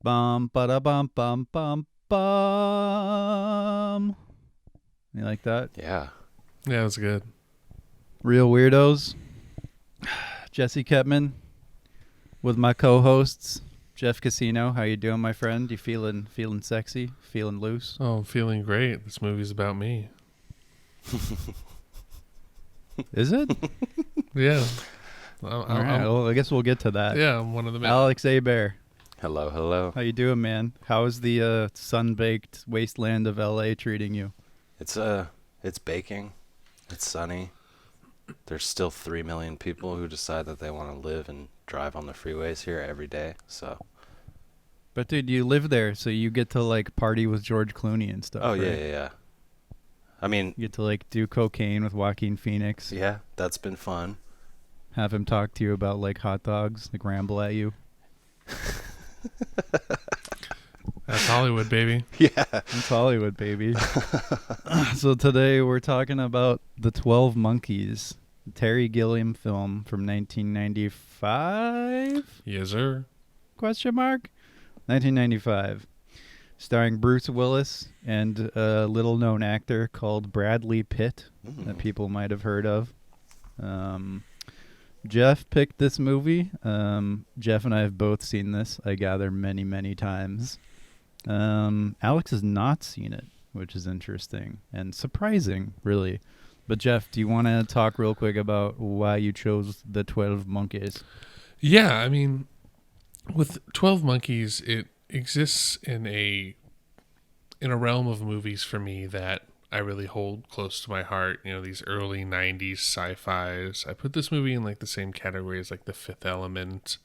Bum ba da bum bum bum bum. You like that? Yeah. Yeah, that's good. Real Weirdos. Jesse Ketman with my co-hosts Jeff Casino. How you doing, my friend? You feeling sexy? Feeling loose? Oh, I'm feeling great. This movie's about me. Is it? Yeah. All right. Well, I guess we'll get to that. Yeah, I'm one of the men. Alex Abear. Hello, hello. How you doing, man? How is the sun-baked wasteland of LA treating you? It's baking. It's sunny. There's still 3 million people who decide that they want to live and drive on the freeways here every day. So. But dude, you live there, so you get to like party with George Clooney and stuff. Oh right? yeah. I mean, You get to like do cocaine with Joaquin Phoenix. yeah, that's been fun. Have him talk to you about like hot dogs, like ramble at you. That's Hollywood, baby. Yeah. It's Hollywood, baby. So today we're talking about The 12 Monkeys, a Terry Gilliam film from 1995? Yes, sir. Question mark? 1995. Starring Bruce Willis and a little-known actor called Bradley Pitt that people might have heard of. Jeff picked this movie. Jeff and I have both seen this, I gather, many, many times. Alex has not seen it, which is interesting and surprising, really. But Jeff, do you want to talk real quick about why you chose The 12 Monkeys? Yeah, I mean, with 12 Monkeys, it exists in a realm of movies for me that I really hold close to my heart. You know, these early 90s sci-fis. I put this movie in like the same category as like The Fifth Element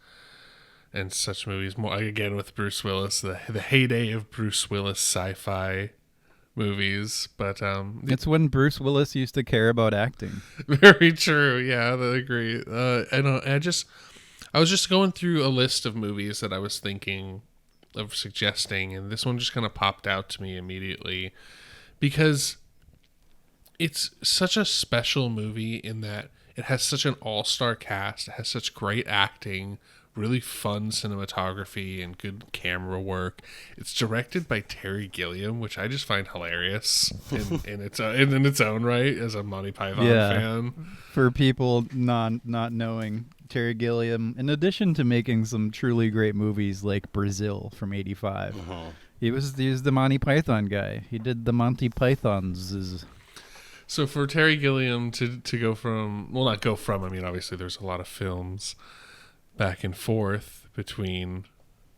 and such movies. More again with Bruce Willis, the heyday of Bruce Willis sci-fi movies. But It's when Bruce Willis used to care about acting. very true. Yeah, I agree. I was just going through a list of movies that I was thinking of suggesting, and this one just kind of popped out to me immediately because it's such a special movie in that it has such an all-star cast. It has such great acting, really fun cinematography, and good camera work. It's directed by Terry Gilliam, which I just find hilarious in its own right as a Monty Python fan. For people not knowing, Terry Gilliam, in addition to making some truly great movies like Brazil from '85, he was the Monty Python guy. He did the Monty Pythons. So for Terry Gilliam to go from, well, not go from, I mean, obviously there's a lot of films back and forth between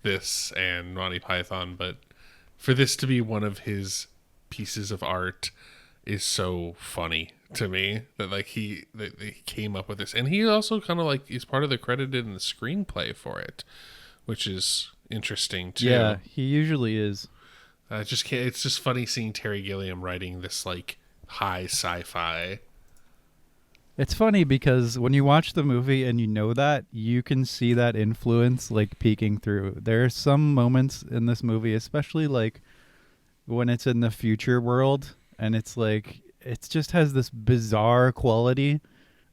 this and Monty Python, but for this to be one of his pieces of art is so funny to me that like he came up with this, and he also kind of like is part of the credited in the screenplay for it, which is interesting too. Yeah, he usually is. Just can't. It's just funny seeing Terry Gilliam writing this like high sci-fi. It's funny because when you watch the movie and you know that, you can see that influence like peeking through. There are some moments in this movie, especially like when it's in the future world, and it's like it just has this bizarre quality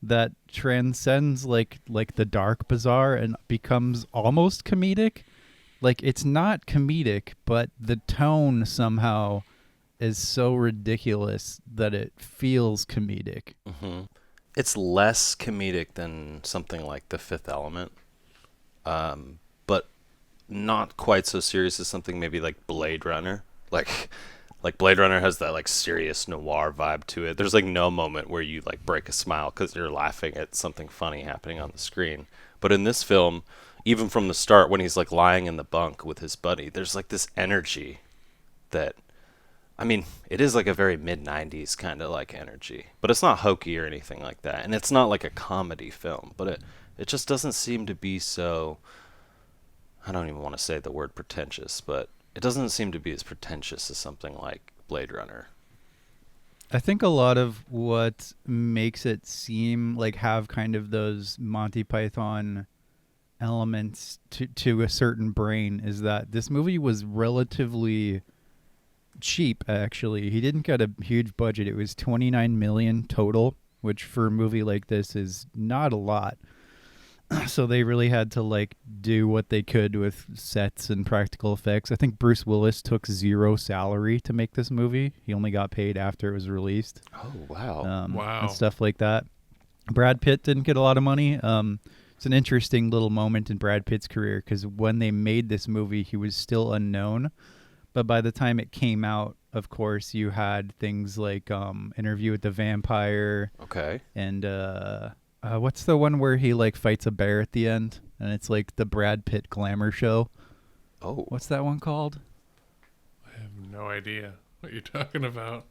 that transcends like the dark bizarre and becomes almost comedic. Like it's not comedic, but the tone somehow is so ridiculous that it feels comedic. It's less comedic than something like The Fifth Element, but not quite so serious as something maybe like Blade Runner. Like Blade Runner has that like serious noir vibe to it. There's like no moment where you like break a smile because you're laughing at something funny happening on the screen. But in this film, even from the start, when he's like lying in the bunk with his buddy, there's like this energy that, I mean, it is like a very mid-90s kind of like energy, but it's not hokey or anything like that. And it's not like a comedy film, but it just doesn't seem to be so, I don't even want to say the word pretentious, but it doesn't seem to be as pretentious as something like Blade Runner. I think a lot of what makes it seem like have kind of those Monty Python elements to a certain brain is that this movie was relatively cheap. Actually, he didn't get a huge budget. It was 29 million total, which for a movie like this is not a lot. So they really had to like do what they could with sets and practical effects. I think Bruce Willis took zero salary to make this movie. He only got paid after it was released, Oh wow. and Wow. stuff like that. Brad Pitt didn't get a lot of money. It's an interesting little moment in Brad Pitt's career because when they made this movie, he was still unknown. But by the time it came out, of course, you had things like Interview with the Vampire Okay. and what's the one where he like fights a bear at the end and it's like the Brad Pitt glamour show? Oh. What's that one called? I have no idea what you're talking about.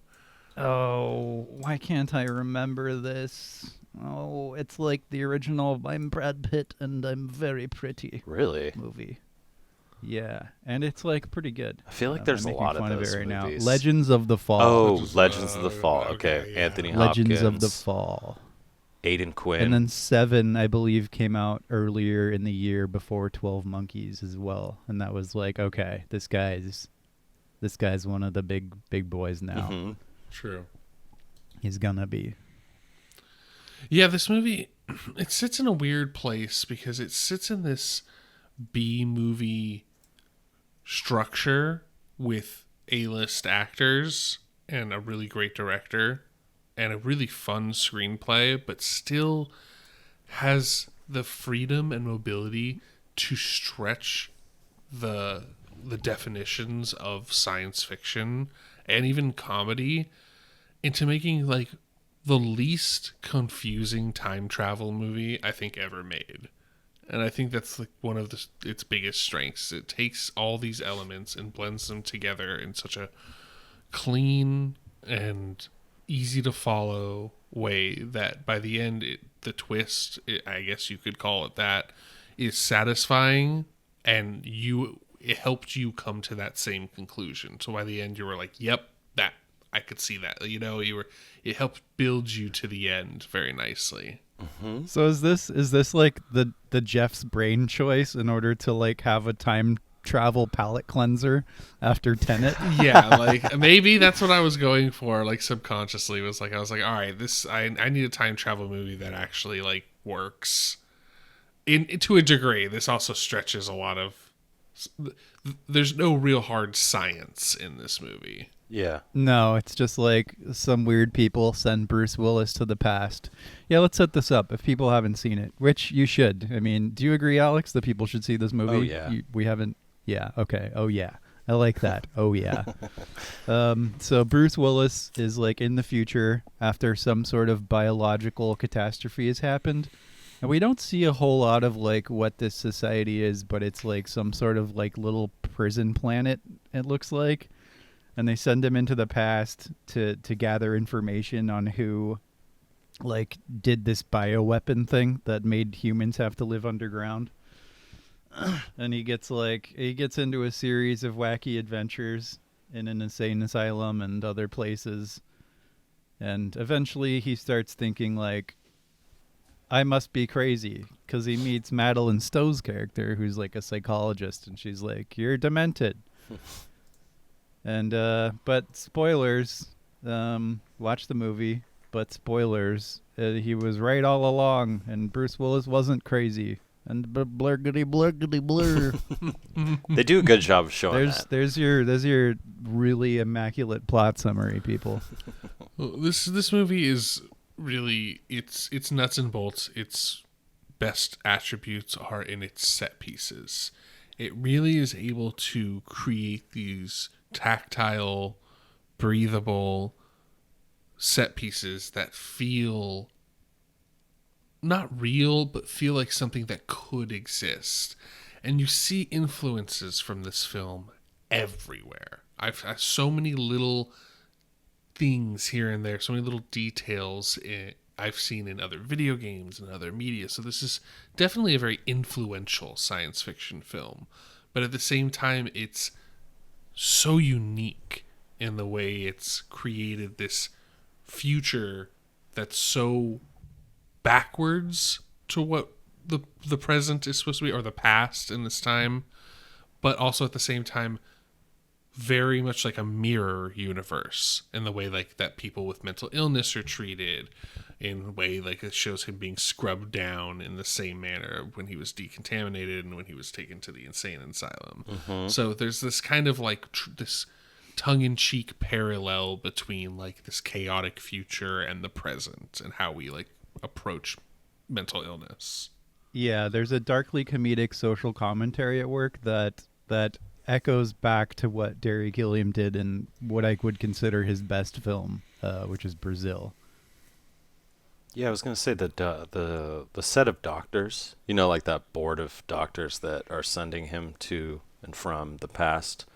Oh, why can't I remember this? Oh, it's like the original I'm Brad Pitt and I'm very pretty Really? movie. Yeah, and it's like pretty good. I feel like there's I'm a making lot of fun those it right movies. now. Legends of the Fall. Oh, Legends of the Fall. Okay, Okay. yeah. Anthony Hopkins. Legends of the Fall. Aidan Quinn. And then 7, I believe, came out earlier in the year before 12 Monkeys as well. And that was like, okay, this guy's one of the big boys now. Mhm. True. He's gonna be. Yeah, this movie, it sits in a weird place because it sits in this B movie structure with A-list actors and a really great director and a really fun screenplay, but still has the freedom and mobility to stretch the definitions of science fiction and even comedy into making like the least confusing time travel movie I think ever made. And I think that's like one of its biggest strengths. It takes all these elements and blends them together in such a clean and easy to follow way that by the end, the twist, I guess you could call it that, is satisfying, and it helped you come to that same conclusion. So by the end, you were like, "Yep, that I could see that." It helped build you to the end very nicely. So is this like the Jeff's brain choice in order to like have a time travel palate cleanser after Tenet? Yeah, like maybe that's what I was going for. Like subconsciously I was like, all right, I need a time travel movie that actually like works. To a degree, this also stretches a lot of. There's no real hard science in this movie. Yeah. No, it's just like some weird people send Bruce Willis to the past. Yeah, let's set this up if people haven't seen it, which you should. I mean, do you agree, Alex, that people should see this movie? Oh, yeah. We haven't. Yeah, okay. Oh, yeah. I like that. Oh, yeah. So Bruce Willis is like in the future after some sort of biological catastrophe has happened. And we don't see a whole lot of like what this society is, but it's like some sort of like little prison planet, it looks like. And they send him into the past to gather information on who like did this bioweapon thing that made humans have to live underground. And he gets into a series of wacky adventures in an insane asylum and other places. And eventually he starts thinking like, I must be crazy, because he meets Madeleine Stowe's character, who's like a psychologist, and she's like, you're demented. And but spoilers, watch the movie, but spoilers, he was right all along, and Bruce Willis wasn't crazy. And blurgity blurgity blur. They do a good job of showing that. There's your really immaculate plot summary, people. Well, this movie is really it's nuts and bolts. Its best attributes are in its set pieces. It really is able to create these tactile, breathable set pieces that feel not real, but feel like something that could exist. And you see influences from this film everywhere. I've so many little things here and there, so many little details I've seen in other video games and other media. So this is definitely a very influential science fiction film. But at the same time, it's so unique in the way it's created this future that's so backwards to what the present is supposed to be, or the past in this time, but also at the same time very much like a mirror universe in the way like that people with mental illness are treated, in a way like it shows him being scrubbed down in the same manner when he was decontaminated and when he was taken to the insane asylum. So there's this kind of like this tongue-in-cheek parallel between like this chaotic future and the present and how we like approach mental illness. Yeah, there's a darkly comedic social commentary at work that echoes back to what Gilliam did in what I would consider his best film, which is Brazil. Yeah, I was gonna say that the set of doctors, you know, like that board of doctors that are sending him to and from the past,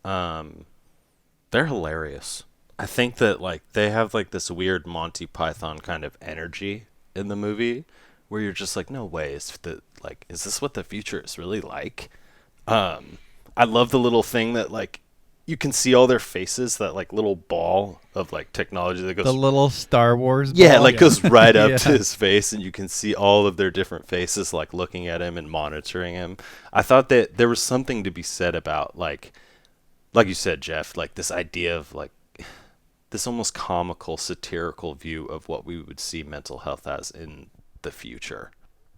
they're hilarious. I think that like they have like this weird Monty Python kind of energy in the movie, where you're just like, no way, is this what the future is really like? I love the little thing that like you can see all their faces, that like little ball of like technology that goes, The little Star Wars yeah, ball. like goes right up Yeah. to his face, and you can see all of their different faces like looking at him and monitoring him. I thought that there was something to be said about like you said, Jeff, like this idea of like this almost comical, satirical view of what we would see mental health as in the future.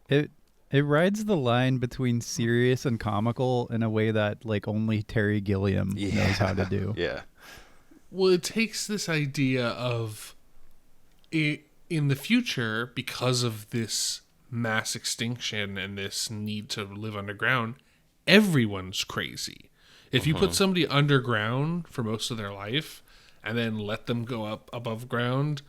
It rides the line between serious and comical in a way that like only Terry Gilliam knows how to do. Yeah. Well, it takes this idea of it in the future, because of this mass extinction and this need to live underground, everyone's crazy. If you put somebody underground for most of their life and then let them go up above ground,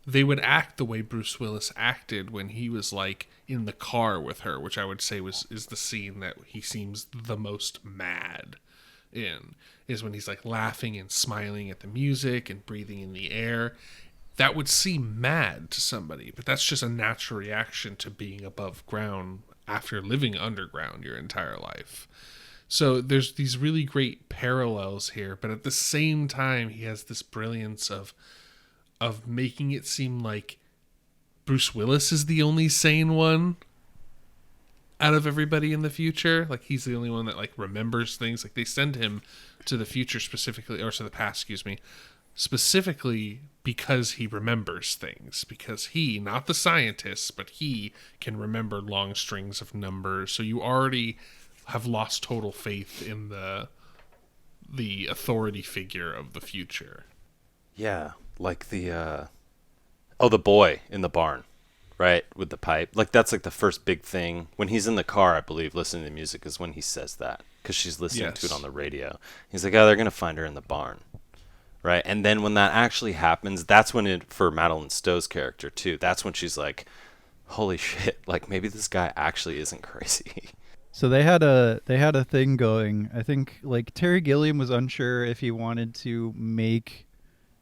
they would act the way Bruce Willis acted when he was like in the car with her, which I would say is the scene that he seems the most mad in, is when he's like laughing and smiling at the music and breathing in the air. That would seem mad to somebody, but that's just a natural reaction to being above ground after living underground your entire life. So there's these really great parallels here, but at the same time, he has this brilliance of making it seem like Bruce Willis is the only sane one out of everybody in the future. Like he's the only one that like remembers things. Like they send him to the future specifically, or to the past, excuse me, specifically because he remembers things. Because he, not the scientist, but he can remember long strings of numbers. So you already have lost total faith in the authority figure of the future. Yeah, like the boy in the barn, right, with the pipe. Like that's like the first big thing when he's in the car, I believe, listening to music, is when he says that, because she's listening to it on the radio. He's like, oh, they're gonna find her in the barn, right? And then when that actually happens, that's when it, for Madeleine Stowe's character too, that's when she's like, holy shit, like maybe this guy actually isn't crazy. So they had a thing going. I think like Terry Gilliam was unsure if he wanted to make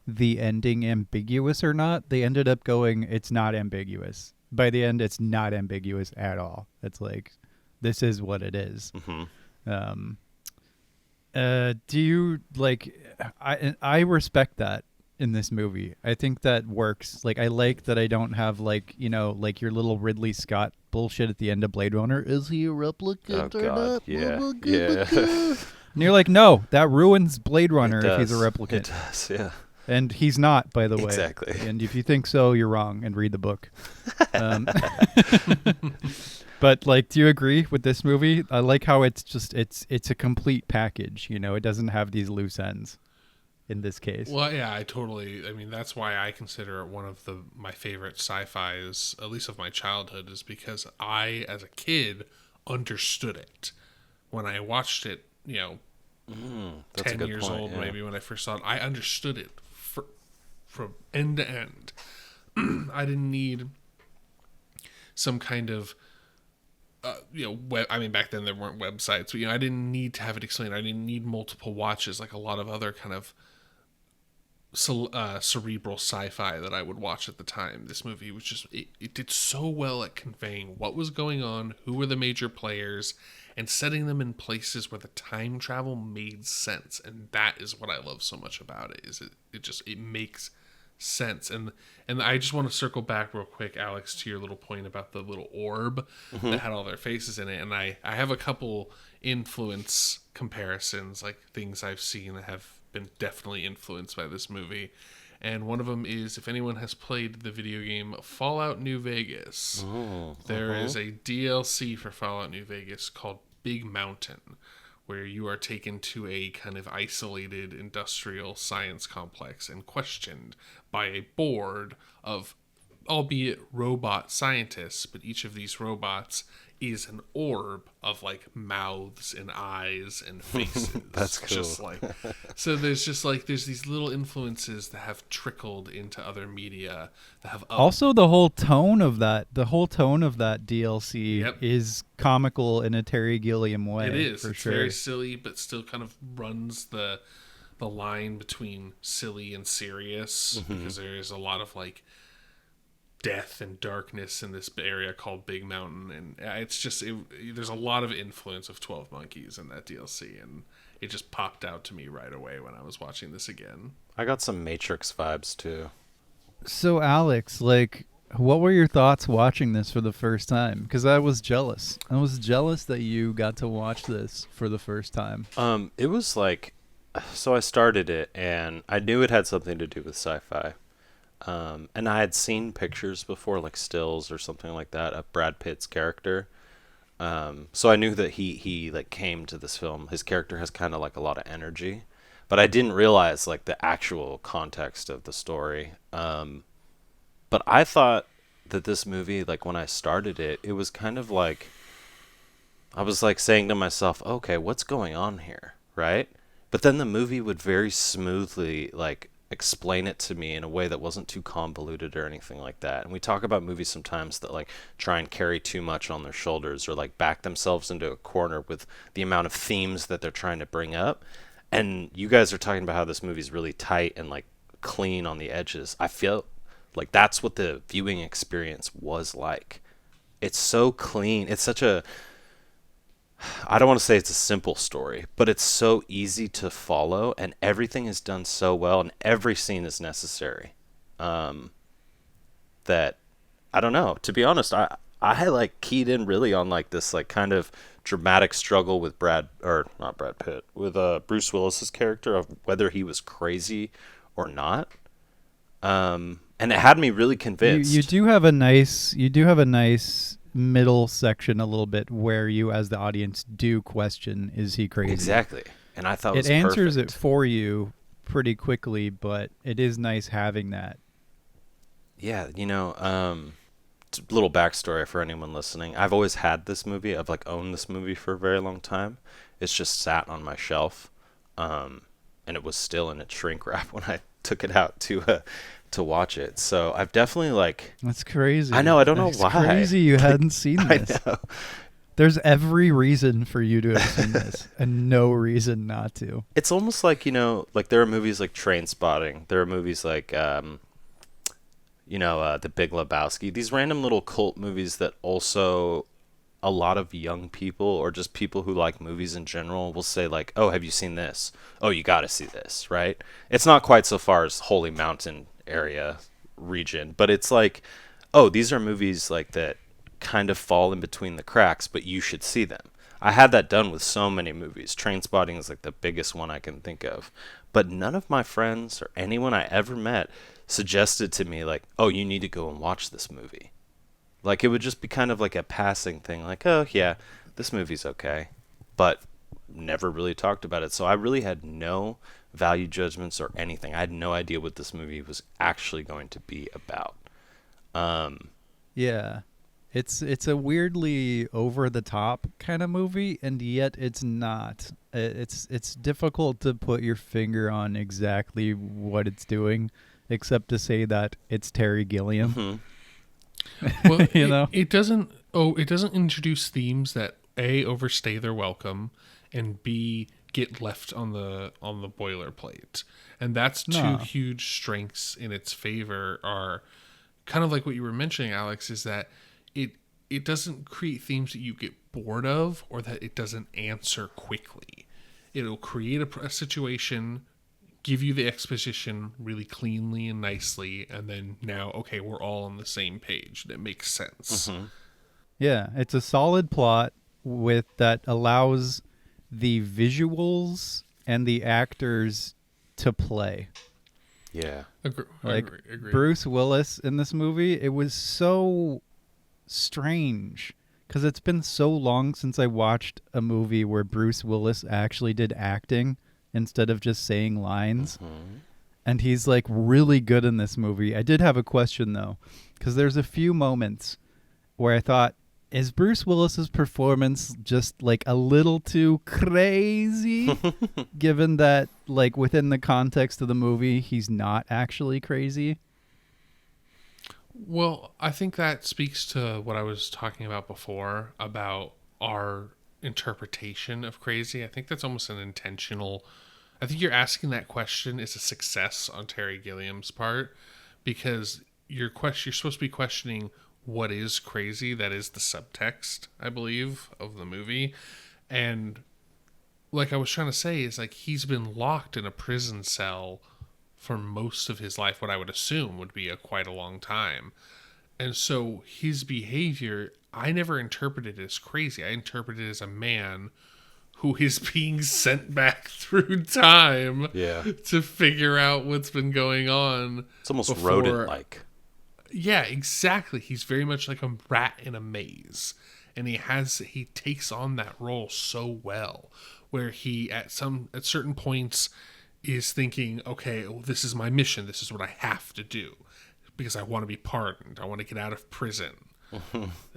the ending ambiguous or not. They ended up going, it's not ambiguous. By the end, it's not ambiguous at all. It's like, this is what it is. Do you like? I respect that in this movie. I think that works. Like, I like that I don't have like, you know, like your little Ridley Scott bullshit at the end of Blade Runner. Is he a replicant or not? Yeah. And you're like, no, that ruins Blade Runner if he's a It replicant. does, yeah. And he's not, by the way. Exactly. And if you think so, you're wrong, and read the book. But like, do you agree with this movie? I like how it's just it's a complete package. You know, it doesn't have these loose ends. In this case, Well, yeah, I mean, that's why I consider it one of my favorite sci-fis, at least of my childhood, is because I, as a kid, understood it. When I watched it, you know, That's a 10 good years point, old, yeah. maybe when I first saw it, I understood it from end to end. I didn't need some kind of, I mean, back then there weren't websites, but, I didn't need to have it explained. I didn't need multiple watches like a lot of other kind of cerebral sci-fi that I would watch at the time. This movie was just, it did so well at conveying what was going on, who were the major players, and setting them in places where the time travel made sense. And that is what I love so much about it, is it makes sense. And I just want to circle back real quick, Alex, to your little point about the little orb that had all their faces in it. And I have a couple influence comparisons, like things I've seen that have been definitely influenced by this movie. And one of them is, if anyone has played the video game Fallout New Vegas, there is a DLC for Fallout New Vegas called Big Mountain, where you are taken to a kind of isolated industrial science complex and questioned by a board of, albeit robot scientists, but each of these robots is an orb of like mouths and eyes and faces. That's cool. Just like, so there's these little influences that have trickled into other media that have Also, the whole tone of that DLC Yep. is comical in a Terry Gilliam way. It is. For It's sure. very silly, but still kind of runs the line between silly and serious, because there is a lot of like death and darkness in this area called Big Mountain, and it's just there's a lot of influence of 12 Monkeys in that DLC, and it just popped out to me right away when I was watching this again. I got some Matrix vibes too. So, Alex, like, what were your thoughts watching this for the first time? Because I was jealous. I was jealous that you got to watch this for the first time. It was like, so I started it and I knew it had something to do with sci-fi. And I had seen pictures before, like stills or something like that, of Brad Pitt's character. So I knew that he like came to this film. His character has kind of like a lot of energy, but I didn't realize like the actual context of the story. But I thought that this movie, like when I started it, it was kind of like, I was like saying to myself, okay, what's going on here, right? But then the movie would very smoothly like explain it to me in a way that wasn't too convoluted or anything like that. And we talk about movies sometimes that like try and carry too much on their shoulders or like back themselves into a corner with the amount of themes that they're trying to bring up. And you guys are talking about how this movie's really tight and like clean on the edges. I feel like that's what the viewing experience was like. It's so clean. It's such a, I don't want to say it's a simple story, but it's so easy to follow, and everything is done so well, and every scene is necessary. That I don't know. To be honest, I like keyed in really on like this like kind of dramatic struggle with not Brad Pitt, with Bruce Willis's character, of whether he was crazy or not. And it had me really convinced. You do have a nice middle section a little bit where you as the audience do question, is he crazy? Exactly. And I thought it answers perfect. it for you pretty quickly, but it is nice having that. Yeah, it's a little backstory for anyone listening. I've always had this movie. I've like owned this movie for a very long time. It's just sat on my shelf, and it was still in its shrink wrap when I took it out to watch it. So I've definitely like. That's crazy. I know. I don't know It's why. Crazy you hadn't seen this. I know. There's every reason for you to have seen this, and no reason not to. It's almost like like there are movies like Trainspotting. There are movies like The Big Lebowski. These random little cult movies that also a lot of young people or just people who like movies in general will say like, oh, have you seen this? Oh, you got to see this, right? It's not quite so far as Holy Mountain area region, but it's like, oh, these are movies like that kind of fall in between the cracks, but you should see them. I had that done with so many movies. Trainspotting is like the biggest one I can think of. But none of my friends or anyone I ever met suggested to me like, oh, you need to go and watch this movie. Like, it would just be kind of like a passing thing, like, oh, yeah, this movie's okay. But never really talked about it. So I really had no value judgments or anything. I had no idea what this movie was actually going to be about. Yeah. It's a weirdly over the top kind of movie, and yet it's not. It's difficult to put your finger on exactly what it's doing, except to say that it's Terry Gilliam. Mm-hmm. Well, you it doesn't introduce themes that A, overstay their welcome, and B, get left on the boilerplate. And that's two huge strengths in its favor, are kind of like what you were mentioning, Alex, is that it doesn't create themes that you get bored of, or that it doesn't answer quickly. It'll create a situation, give you the exposition really cleanly and nicely, and then now, okay, we're all on the same page. That makes sense. Mm-hmm. Yeah, it's a solid plot that allows the visuals and the actors to play. Yeah. Agree. Bruce Willis in this movie, it was so strange because it's been so long since I watched a movie where Bruce Willis actually did acting instead of just saying lines. Mm-hmm. And he's like really good in this movie. I did have a question though, because there's a few moments where I thought, is Bruce Willis's performance just like a little too crazy given that like within the context of the movie he's not actually crazy? Well, I think that speaks to what I was talking about before about our interpretation of crazy. I think that's almost an intentional. I think you're asking that question is a success on Terry Gilliam's part, because you're supposed to be questioning what is crazy. That is the subtext, I believe, of the movie. And like I was trying to say is like he's been locked in a prison cell for most of his life, what I would assume would be quite a long time. And so his behavior, I never interpreted as crazy. I interpreted it as a man who is being sent back through time to figure out what's been going on. It's almost rodent-like. Yeah, exactly. He's very much like a rat in a maze. And he takes on that role so well, where he at certain points is thinking, okay, well, this is my mission. This is what I have to do because I want to be pardoned. I want to get out of prison.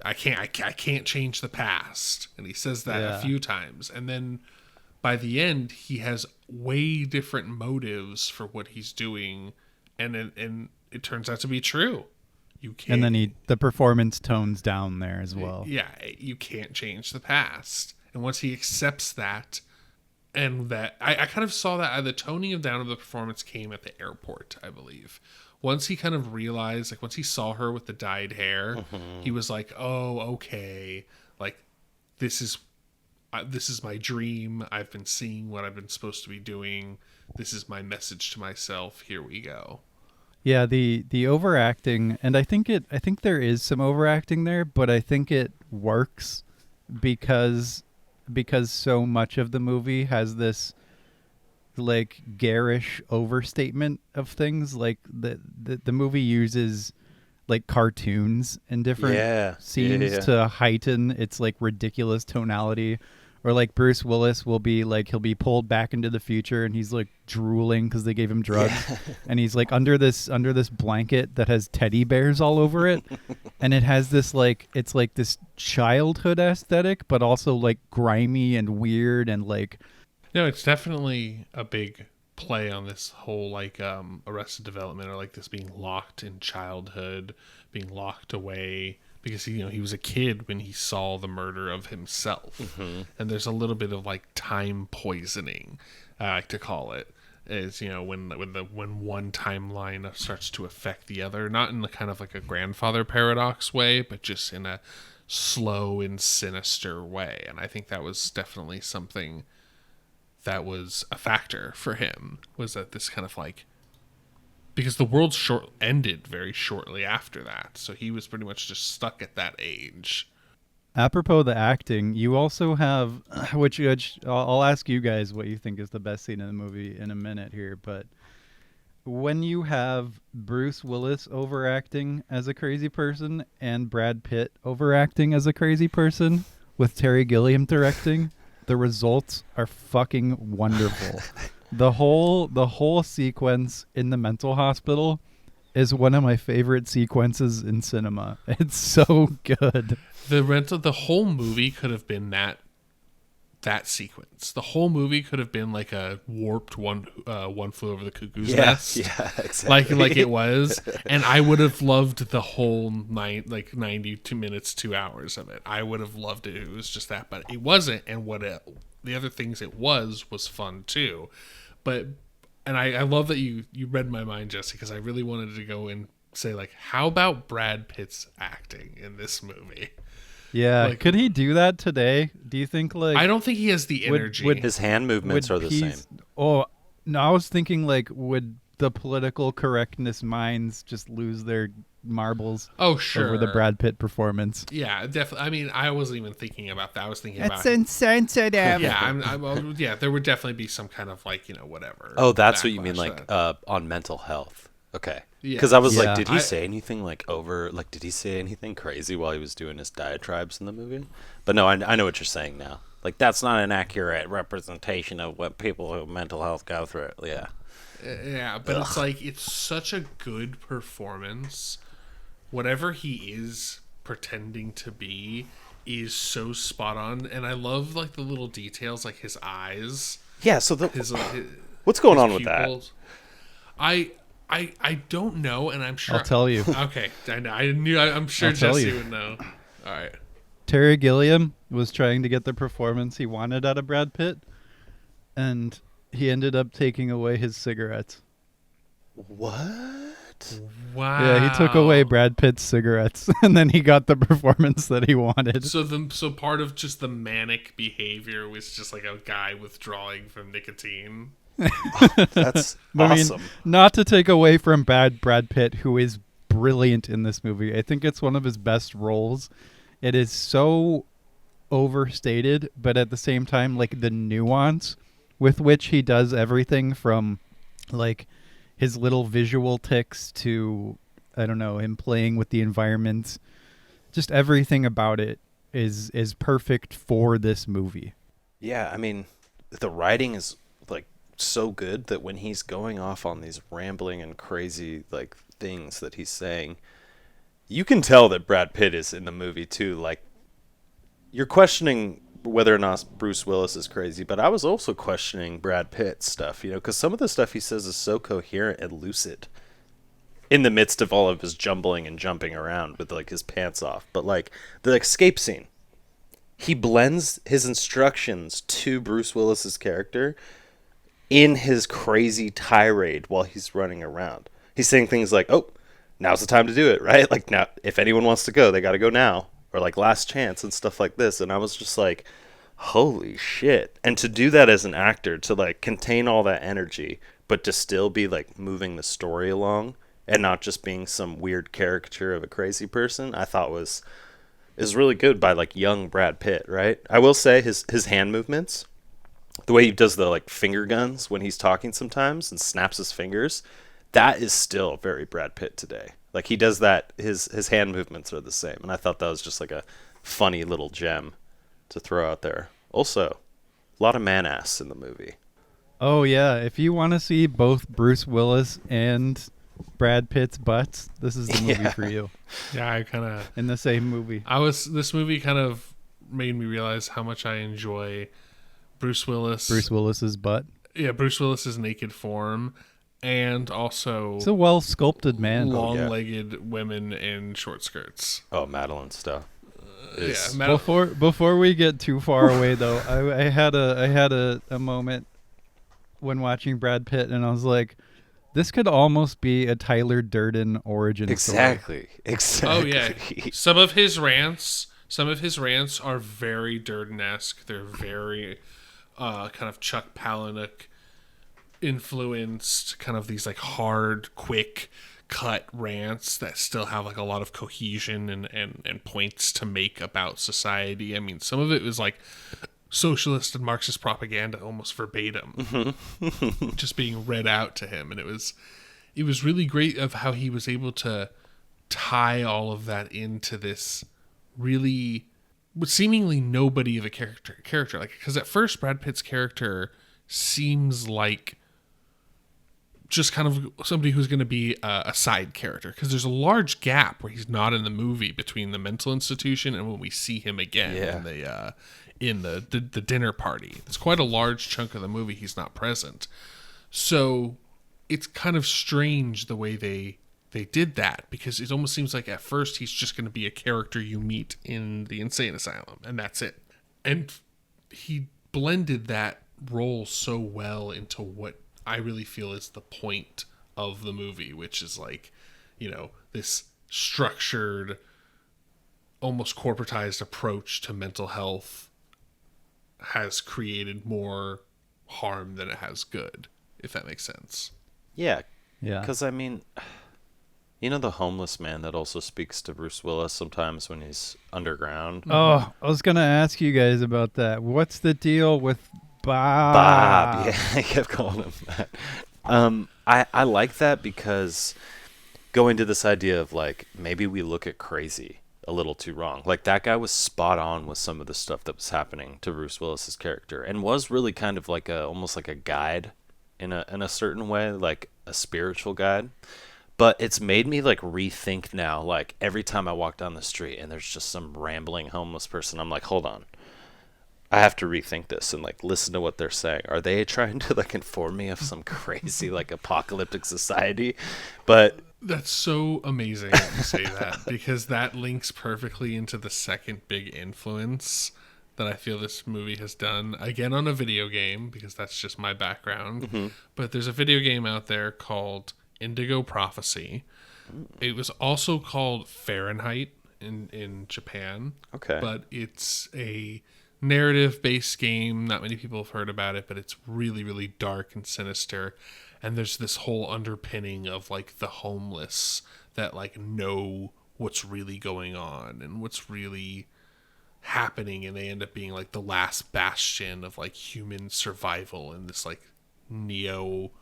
I can't change the past. And he says that a few times. And then by the end, he has way different motives for what he's doing. And it turns out to be true. You can't, and then the performance tones down there as well. Yeah, you can't change the past. And once he accepts that, and that I kind of saw that the toning down of the performance came at the airport, I believe. Once he kind of realized, like once he saw her with the dyed hair, he was like, "Oh, okay, like this is my dream. I've been seeing what I've been supposed to be doing. This is my message to myself. Here we go." Yeah, the overacting, and I think there is some overacting there, but I think it works because so much of the movie has this like garish overstatement of things. Like the movie uses like cartoons in different scenes to heighten its like ridiculous tonality. Or like Bruce Willis will be like, he'll be pulled back into the future and he's like drooling because they gave him drugs. And he's like under this blanket that has teddy bears all over it. And it has this like, it's like this childhood aesthetic, but also like grimy and weird and like. No, it's definitely a big play on this whole like Arrested Development, or like this being locked in childhood, being locked away. Because he was a kid when he saw the murder of himself, and there's a little bit of like time poisoning, I like to call it, is when one timeline starts to affect the other, not in the kind of like a grandfather paradox way, but just in a slow and sinister way. And I think that was definitely something that was a factor for him, was that this kind of like. Because the world ended very shortly after that. So he was pretty much just stuck at that age. Apropos of the acting, you also have, which I'll ask you guys what you think is the best scene in the movie in a minute here, but when you have Bruce Willis overacting as a crazy person and Brad Pitt overacting as a crazy person with Terry Gilliam directing, the results are fucking wonderful. The whole sequence in the mental hospital is one of my favorite sequences in cinema. It's so good. The whole movie could have been that sequence. The whole movie could have been like a warped one flew over the cuckoo's nest. Yeah, exactly. Like it was, and I would have loved the whole 92 minutes, 2 hours of it. I would have loved it. It was just that, but it wasn't. And the other things it was fun too. And I love that you read my mind, Jesse, because I really wanted to go and say, like, how about Brad Pitt's acting in this movie? Yeah, like, could he do that today? Do you think, like... I don't think he has the energy. His hand movements are the same. Oh, no, I was thinking, like, would the political correctness minds just lose their marbles Oh, sure. over the Brad Pitt performance. Yeah, definitely. I mean, I wasn't even thinking about that. I was thinking It's about insensitive. yeah, there would definitely be some kind of like, whatever. Oh, that's what you mean, backlash like that- on mental health. Okay. Yeah. Because I was Yeah. like, did he I- say anything did he say anything crazy while he was doing his diatribes in the movie? But no, I know what you're saying now. Like, that's not an accurate representation of what people with mental health go through. Yeah. Yeah, but it's like it's such a good performance. Whatever he is pretending to be is so spot on, and I love like the little details, like his eyes, Yeah, so his what's going his on with that? pupils. I don't know, and I'm sure I'll tell you. Okay, I know. I'm sure I'll tell Jesse you. would know. All right. Terry Gilliam was trying to get the performance he wanted out of Brad Pitt, and he ended up taking away his cigarettes. What? Wow. Yeah, he took away Brad Pitt's cigarettes, and then he got the performance that he wanted. So part of just the manic behavior was just like a guy withdrawing from nicotine. That's I mean, awesome. not to take away from Brad Pitt, who is brilliant in this movie. I think it's one of his best roles. It is so overstated, but at the same time, like the nuance with which he does everything from like his little visual tics to, I don't know, him playing with the environment. Just everything about it is perfect for this movie. Yeah, I mean, the writing is like so good that when he's going off on these rambling and crazy like things that he's saying, you can tell that Brad Pitt is in the movie too. Like, you're questioning whether or not Bruce Willis is crazy, but I was also questioning Brad Pitt's stuff, because some of the stuff he says is so coherent and lucid in the midst of all of his jumbling and jumping around with like his pants off. But like the escape scene, he blends his instructions to Bruce Willis's character in his crazy tirade while he's running around. He's saying things like, "Oh, now's the time to do it," right? Like, now, if anyone wants to go, they got to go now, or like last chance and stuff like this. And I was just like, holy shit. And to do that as an actor, to like contain all that energy, but to still be like moving the story along and not just being some weird caricature of a crazy person, I thought is really good by like young Brad Pitt, right? I will say his hand movements, the way he does the like finger guns when he's talking sometimes and snaps his fingers, that is still very Brad Pitt today. Like, he does that, his hand movements are the same, and I thought that was just like a funny little gem to throw out there. Also, a lot of man ass in the movie. Oh yeah, if you want to see both Bruce Willis and Brad Pitt's butts, this is the movie for you. Yeah, I kind of In the same movie. This movie kind of made me realize how much I enjoy Bruce Willis's butt. Yeah, Bruce Willis's naked form, and also He's a well sculpted man. long-legged women in short skirts. Oh, Madeleine Stowe. Is- Before we get too far away though, I had a moment when watching Brad Pitt, and I was like, this could almost be a Tyler Durden origin story. Exactly. Oh yeah, some of his rants are very Durden-esque. They're very kind of Chuck Palahniuk influenced, kind of these like hard, quick cut rants that still have like a lot of cohesion and points to make about society. I mean, some of it was like socialist and Marxist propaganda almost verbatim, just being read out to him, and it was really great of how he was able to tie all of that into this really seemingly nobody of a character. Like, because at first Brad Pitt's character seems like just kind of somebody who's going to be a side character, because there's a large gap where he's not in the movie between the mental institution and when we see him again in the dinner party. It's quite a large chunk of the movie he's not present. So it's kind of strange the way they did that, because it almost seems like at first he's just going to be a character you meet in the insane asylum, and that's it. And he blended that role so well into what I really feel is the point of the movie, which is like, this structured, almost corporatized approach to mental health has created more harm than it has good, if that makes sense. Yeah. Yeah. Because, I mean, You know the homeless man that also speaks to Bruce Willis sometimes when he's underground? Oh, I was gonna ask you guys about that. What's the deal with Bob. Bob? Yeah, I kept calling him that. I like that because going to this idea of like maybe we look at crazy a little too wrong. Like that guy was spot on with some of the stuff that was happening to Bruce Willis's character and was really kind of like a almost like a guide in a certain way, like a spiritual guide. But it's made me like rethink now, like every time I walk down the street and there's just some rambling homeless person, I'm like, hold on. I have to rethink this and like listen to what they're saying. Are they trying to like inform me of some crazy like apocalyptic society? But That's so amazing that you say that because that links perfectly into the second big influence that I feel this movie has done. Again, on a video game, because that's just my background. But there's a video game out there called Indigo Prophecy. It was also called Fahrenheit in Japan. okay. But it's a narrative-based game. Not many people have heard about it, but it's really, really dark and sinister. And there's this whole underpinning of like the homeless that like know what's really going on and what's really happening, and they end up being like the last bastion of like human survival in this like neo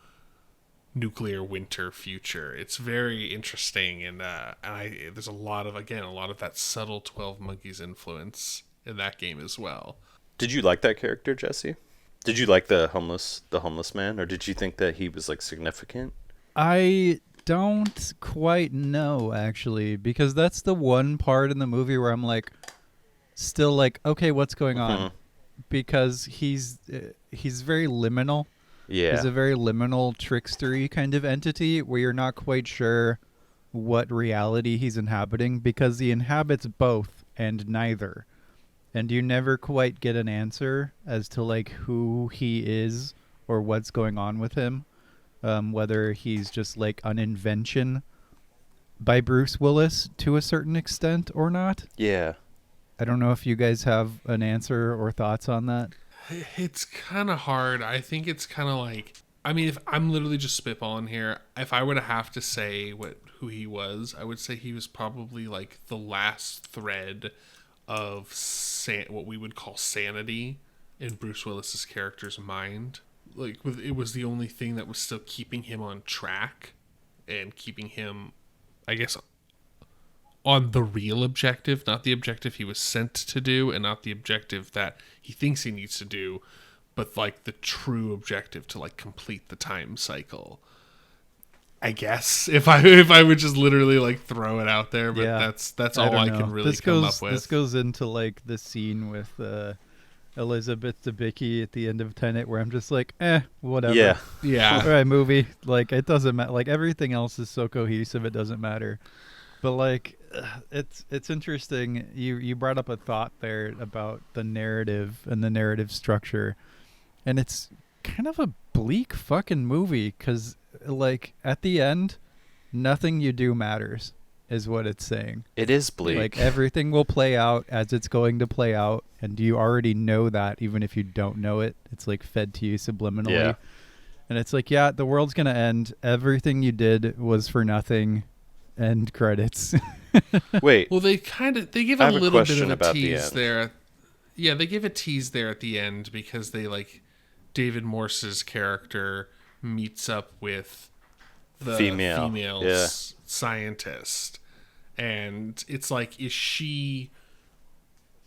nuclear winter future. It's very interesting, and there's a lot of that subtle 12 Monkeys influence in that game as well. Did you like that character, Jesse? Did you like the homeless man, or did you think that he was like significant? I don't quite know actually, because that's the one part in the movie where I'm like, still like, okay, what's going on? Because he's very liminal. Yeah. He's a very liminal, trickstery kind of entity where you're not quite sure what reality he's inhabiting, because he inhabits both and neither. And you never quite get an answer as to like who he is or what's going on with him. Whether he's just like an invention by Bruce Willis to a certain extent or not. Yeah. I don't know if you guys have an answer or thoughts on that. It's kind of hard. I think it's kind of like, I mean, if I'm literally just spitballing here, if I were to have to say who he was, I would say he was probably like the last thread of what we would call sanity in Bruce Willis's character's mind. Like, it was the only thing that was still keeping him on track and keeping him, I guess, on the real objective, not the objective he was sent to do, and not the objective that he thinks he needs to do, but like the true objective to like complete the time cycle. I guess if I would just literally like throw it out there, but Yeah. that's all I can really come up with. This goes into like the scene with Elizabeth Debicki at the end of Tenet, where I'm just like, whatever. Yeah. Yeah. All right, movie. Like, it doesn't matter. Like, everything else is so cohesive, it doesn't matter. But like, it's interesting. You brought up a thought there about the narrative and the narrative structure, and it's kind of a bleak fucking movie because, like, at the end, nothing you do matters, is what it's saying. It is bleak. Like, everything will play out as it's going to play out, and you already know that, even if you don't know it. It's like fed to you subliminally. Yeah. And it's like, yeah, the world's gonna end. Everything you did was for nothing. End credits. Wait. Well, they give I a have a little bit question of a about the tease end. there. Yeah, they give a tease there at the end because they like David Morse's character meets up with the Female. Yeah. scientist, and it's like, is she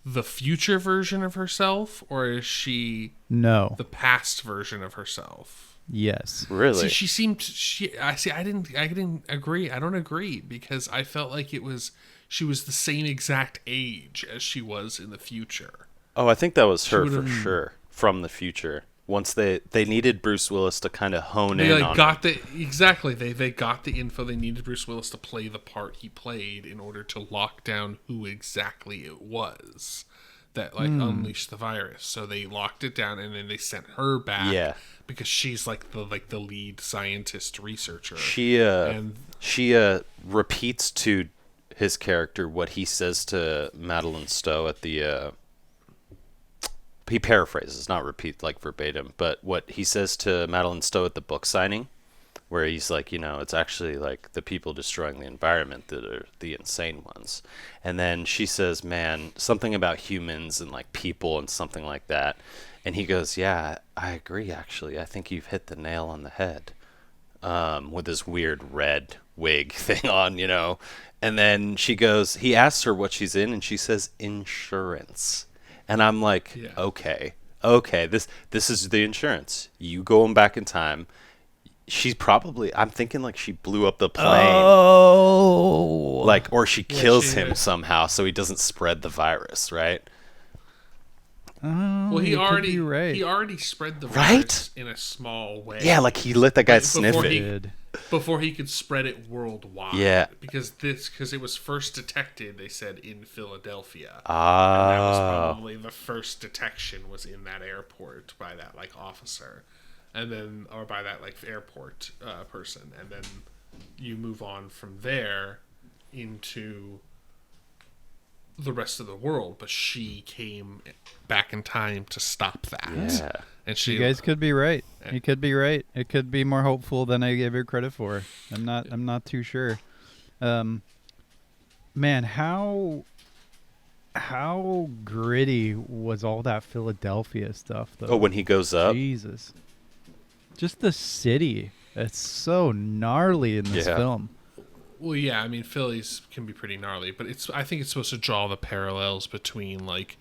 the future version of herself, or is she No. the past version of herself? Yes. Really? See, I didn't agree. I don't agree, because I felt like she was the same exact age as she was in the future. Oh, I think that was her for would've- sure. From the future. Once they needed Bruce Willis to kind of hone They in like on got it. they got the info. They needed Bruce Willis to play the part he played in order to lock down who exactly it was that like unleashed the virus. So they locked it down, and then they sent her back. Yeah. Because she's like the lead scientist researcher. She and repeats to his character what he says to Madeleine Stowe at the he paraphrases, not repeat like verbatim, but what he says to Madeleine Stowe at the book signing, where he's like, it's actually like the people destroying the environment that are the insane ones. And then she says, man, something about humans and like people and something like that. And he goes, yeah, I agree, actually. I think you've hit the nail on the head. With his weird red wig thing on, And then he asks her what she's in, and she says insurance. And I'm like, Yeah. okay, this is the insurance. You going back in time. She's probably, I'm thinking like she blew up the plane. Oh, Like, or she kills she him did. somehow so he doesn't spread the virus, right? oh, Well, he you could already be right. he already spread the Right? virus in a small way. Yeah, like he let that guy Like, sniff before it. he- Did. before he could spread it worldwide. Yeah. Because it was first detected, they said, in Philadelphia. And that was Oh. probably the first detection was in that airport by that like officer, and then or by that like airport person, and then you move on from there into the rest of the world. But she came back in time to stop that. Yeah. And she You guys could be right. You could be right. It could be more hopeful than I gave it credit for. I'm not too sure. Man, how gritty was all that Philadelphia stuff though? Oh, when he goes up? Jesus. Just the city. It's so gnarly in this Yeah. film. Well, yeah, I mean, Phillies can be pretty gnarly, but I think it's supposed to draw the parallels between like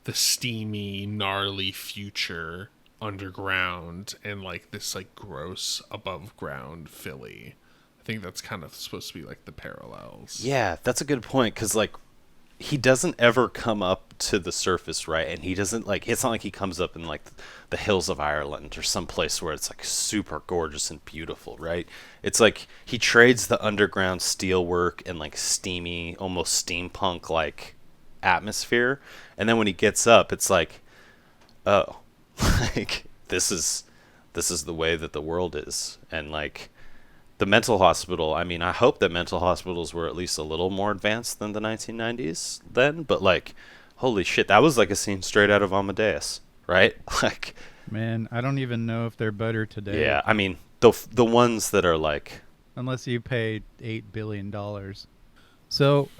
the steamy, gnarly future underground and like this like gross above ground Philly. I think that's kind of supposed to be like the parallels. Yeah, that's a good point, because like he doesn't ever come up to the surface, right? And he doesn't like, it's not like he comes up in like the hills of Ireland or some place where it's like super gorgeous and beautiful, right? It's like he trades the underground steelwork and like steamy, almost steampunk like atmosphere, and then when he gets up, it's like, oh, like this is the way that the world is. And like the mental hospital, I mean, I hope that mental hospitals were at least a little more advanced than the 1990s then, but like, holy shit, that was like a scene straight out of Amadeus, right? Like, Man, I don't even know if they're better today. yeah, I mean, the ones that are like, Unless you pay $8 billion. So,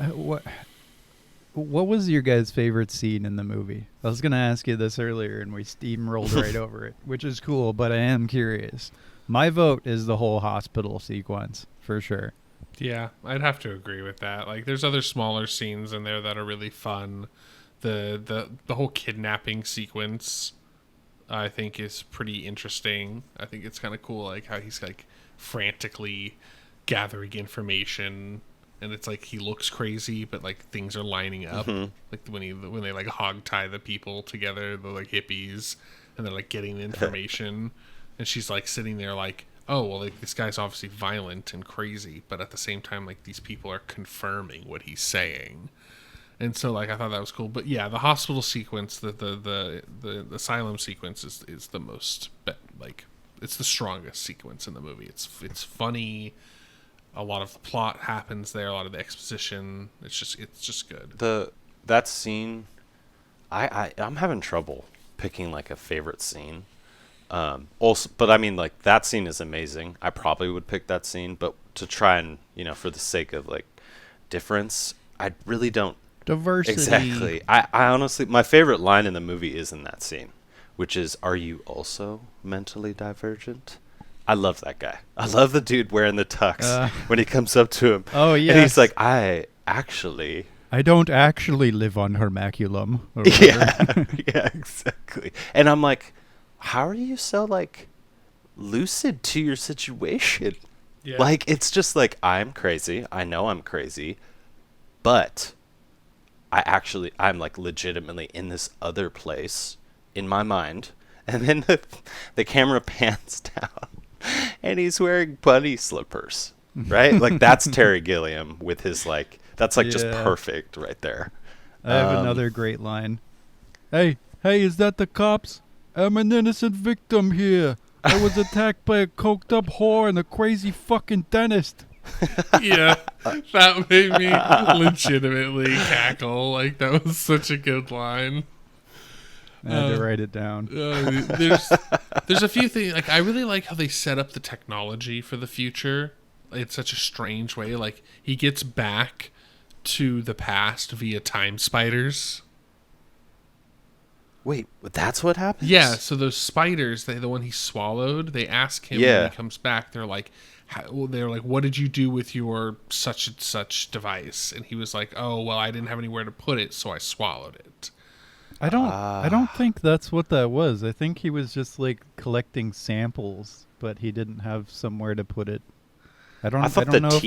what was your guys' favorite scene in the movie? I was going to ask you this earlier, and we steamrolled right over it, which is cool, but I am curious. My vote is the whole hospital sequence, for sure. Yeah, I'd have to agree with that. Like, there's other smaller scenes in there that are really fun. The whole kidnapping sequence, I think, is pretty interesting. I think it's kind of cool, like how he's like frantically gathering information, and it's like he looks crazy, but like things are lining up. Like when they like hog tie the people together, the like hippies, and they're like getting the information, and she's like sitting there like, oh well, like this guy's obviously violent and crazy, but at the same time, like these people are confirming what he's saying. And so, like, I thought that was cool. But yeah, the hospital sequence, the asylum sequence is the most, like, it's the strongest sequence in the movie. It's funny. A lot of plot happens there. A lot of the exposition. It's just good. that scene, I'm having trouble picking like a favorite scene. Also, but I mean, like that scene is amazing. I probably would pick that scene, but to try and, for the sake of like difference, I really don't. Diversity. Exactly. I honestly, my favorite line in the movie is in that scene, which is, "Are you also mentally divergent?" I love that guy. I love the dude wearing the tux when he comes up to him. Oh, And yes. he's like, I don't actually live on Hermaculum. Or yeah, yeah, exactly. And I'm like, how are you so like lucid to your situation? Yeah. Like, it's just like, I'm crazy. I know I'm crazy, but I'm like legitimately in this other place in my mind. And then the camera pans down and he's wearing bunny slippers, right? Like that's Terry Gilliam with his like, that's like just Yeah. perfect right there. I have another great line. Hey, is that the cops? I'm an innocent victim here. I was attacked by a coked up whore and a crazy fucking dentist. Yeah, that made me legitimately cackle. Like, that was such a good line. I had to write it down. There's a few things, like I really like how they set up the technology for the future. It's such a strange way. Like he gets back to the past via time spiders. Wait, that's what happens? Yeah, so those spiders, the one he swallowed, they ask him when he comes back. They're like, what did you do with your such and such device? And he was like, oh, well, I didn't have anywhere to put it, so I swallowed it. I don't think that's what that was. I think he was just like collecting samples, but he didn't have somewhere to put it. I don't know if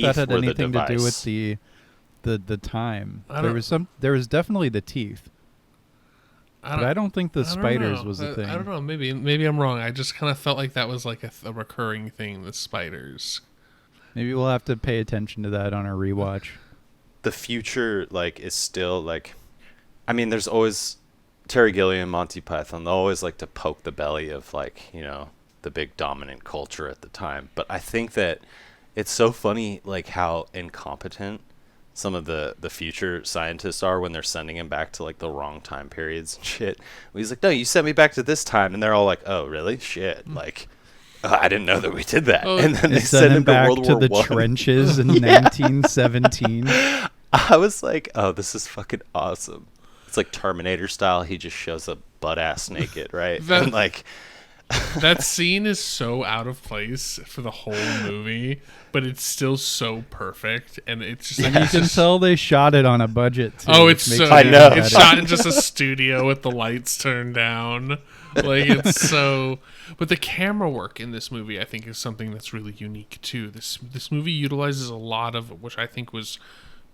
that had anything to do with the time. There was definitely the teeth. But I don't think the spiders was a thing. I don't know. Maybe I'm wrong. I just kind of felt like that was like a recurring thing, the spiders. Maybe we'll have to pay attention to that on our rewatch. The future, like, is still, like... I mean, there's always... Terry Gilliam, Monty Python, they'll always like to poke the belly of, like, you know, the big dominant culture at the time. But I think that it's so funny, like, how incompetent some of the future scientists are when they're sending him back to like the wrong time periods and shit. He's like, no, you sent me back to this time, and they're all like, oh really? Shit, like I didn't know that we did that. And then they sent him back to World to War the I. trenches in 1917. I was like, oh, this is fucking awesome. It's like Terminator style. He just shows up butt ass naked, right? And like that scene is so out of place for the whole movie, but it's still so perfect, and it's just like, you can tell they shot it on a budget too. Oh, it's so I know. It's shot in just a studio with the lights turned down. Like it's so, but the camera work in this movie I think is something that's really unique too. This movie utilizes a lot of, which I think was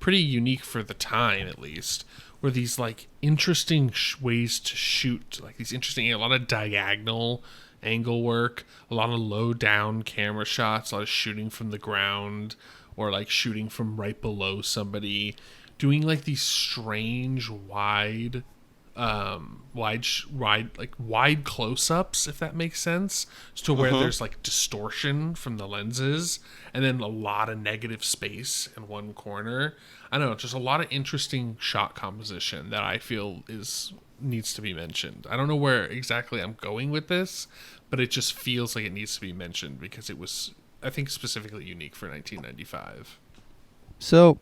pretty unique for the time at least, were these like interesting ways to shoot, like these interesting, a lot of diagonal angle work, a lot of low down camera shots, a lot of shooting from the ground or like shooting from right below somebody, doing like these strange wide close-ups, if that makes sense, to where there's like distortion from the lenses and then a lot of negative space in one corner. I don't know, just a lot of interesting shot composition that I feel needs to be mentioned. I don't know where exactly I'm going with this, but it just feels like it needs to be mentioned because it was, I think, specifically unique for 1995. So,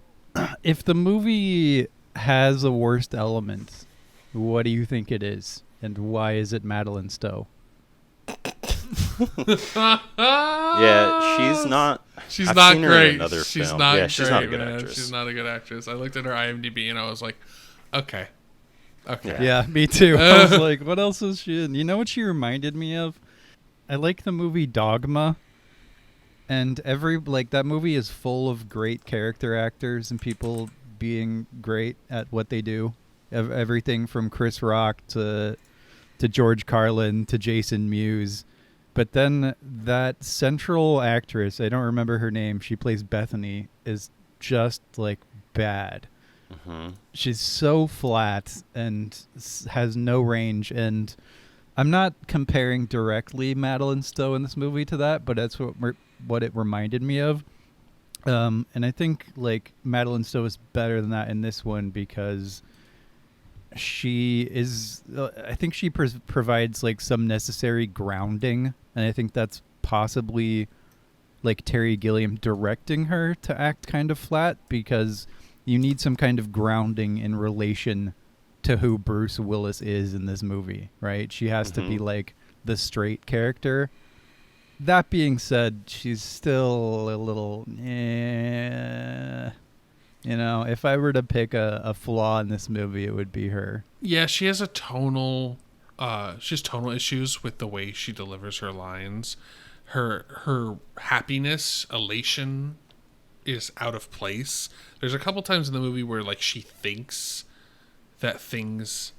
if the movie has a worst element, what do you think it is? And why is it Madeleine Stowe? Yeah, she's not. She's I've not seen her great. in another She's film. not Yeah, great, she's not a good man. actress. She's not a good actress. I looked at her IMDb and I was like, okay. Yeah, me too. I was like, what else is she in? You know what she reminded me of? I like the movie Dogma. And that movie is full of great character actors and people being great at what they do. Everything from Chris Rock to George Carlin to Jason Mewes. But then that central actress, I don't remember her name, she plays Bethany, is just like bad. Mm-hmm. She's so flat and has no range. And I'm not comparing directly Madeleine Stowe in this movie to that, but that's what it reminded me of. And I think like Madeleine Stowe is better than that in this one because she is, I think she provides like some necessary grounding, and I think that's possibly like Terry Gilliam directing her to act kind of flat because you need some kind of grounding in relation to who Bruce Willis is in this movie, right? She has to be like the straight character. That being said, she's still a little, you know, if I were to pick a flaw in this movie, it would be her. Yeah, she has tonal issues with the way she delivers her lines. Her happiness, elation is out of place. There's a couple times in the movie where like she thinks that things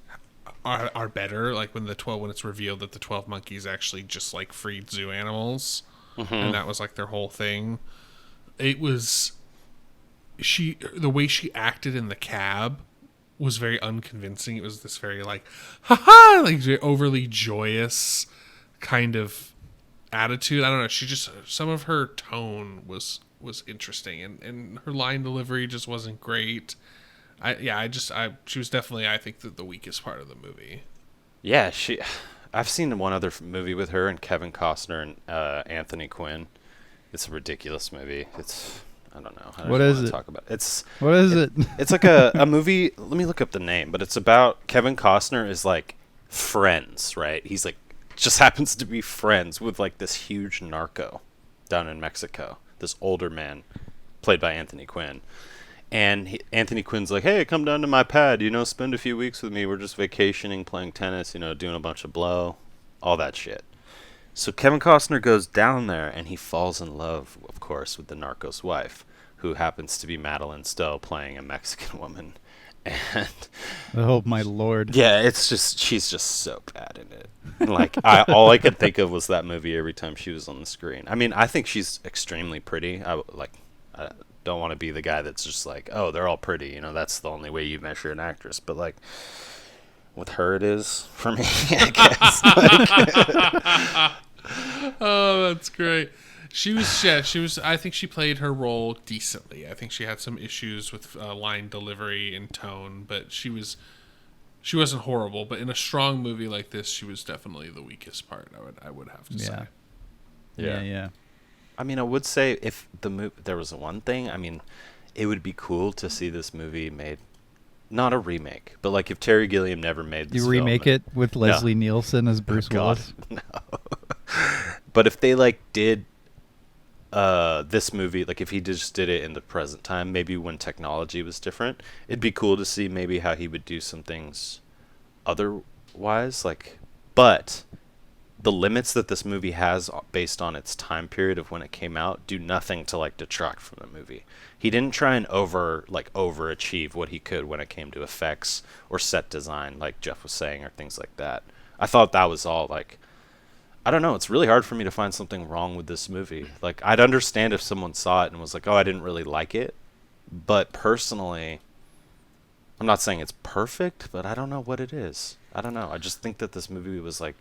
are better, like when it's revealed that the 12 monkeys actually just like freed zoo animals, and that was like their whole thing. It was the way she acted in the cab was very unconvincing. It was this very like haha, like overly joyous kind of attitude. I don't know, some of her tone was interesting, and her line delivery just wasn't great. She was definitely, I think, the weakest part of the movie. Yeah, I've seen one other movie with her and Kevin Costner and Anthony Quinn. It's a ridiculous movie. I don't know. I don't What even is want to it? talk about it. What is it? It's like a movie. Let me look up the name, but it's about Kevin Costner is like friends, right? He's like just happens to be friends with like this huge narco down in Mexico. This older man, played by Anthony Quinn. And Anthony Quinn's like, hey, come down to my pad, spend a few weeks with me. We're just vacationing, playing tennis, doing a bunch of blow, all that shit. So Kevin Costner goes down there and he falls in love, of course, with the narco's wife, who happens to be Madeleine Stowe playing a Mexican woman. And Oh my lord. yeah, she's just so bad in it. Like all I could think of was that movie every time she was on the screen. I mean, I think she's extremely pretty. I don't want to be the guy that's just like, oh, they're all pretty. That's the only way you measure an actress. But like, with her, it is for me, I guess. Oh, that's great. She was, yeah, she was. I think she played her role decently. I think she had some issues with line delivery and tone, but she wasn't horrible. But in a strong movie like this, she was definitely the weakest part. I would have to say. Yeah. I mean, I would say if there was one thing. I mean, it would be cool to see this movie made, not a remake, but like if Terry Gilliam never made this You remake film, it with Leslie Nielsen as Bruce God, Willis. no. But if they like did this movie, like if he just did it in the present time, maybe when technology was different, it'd be cool to see maybe how he would do some things otherwise. Like, but the limits that this movie has based on its time period of when it came out do nothing to like detract from the movie. He didn't try and overachieve what he could when it came to effects or set design, like Jeff was saying, or things like that. I thought that was all like, I don't know, it's really hard for me to find something wrong with this movie. Like, I'd understand if someone saw it and was like, oh, I didn't really like it. But personally, I'm not saying it's perfect, but I don't know what it is. I don't know. I just think that this movie was like,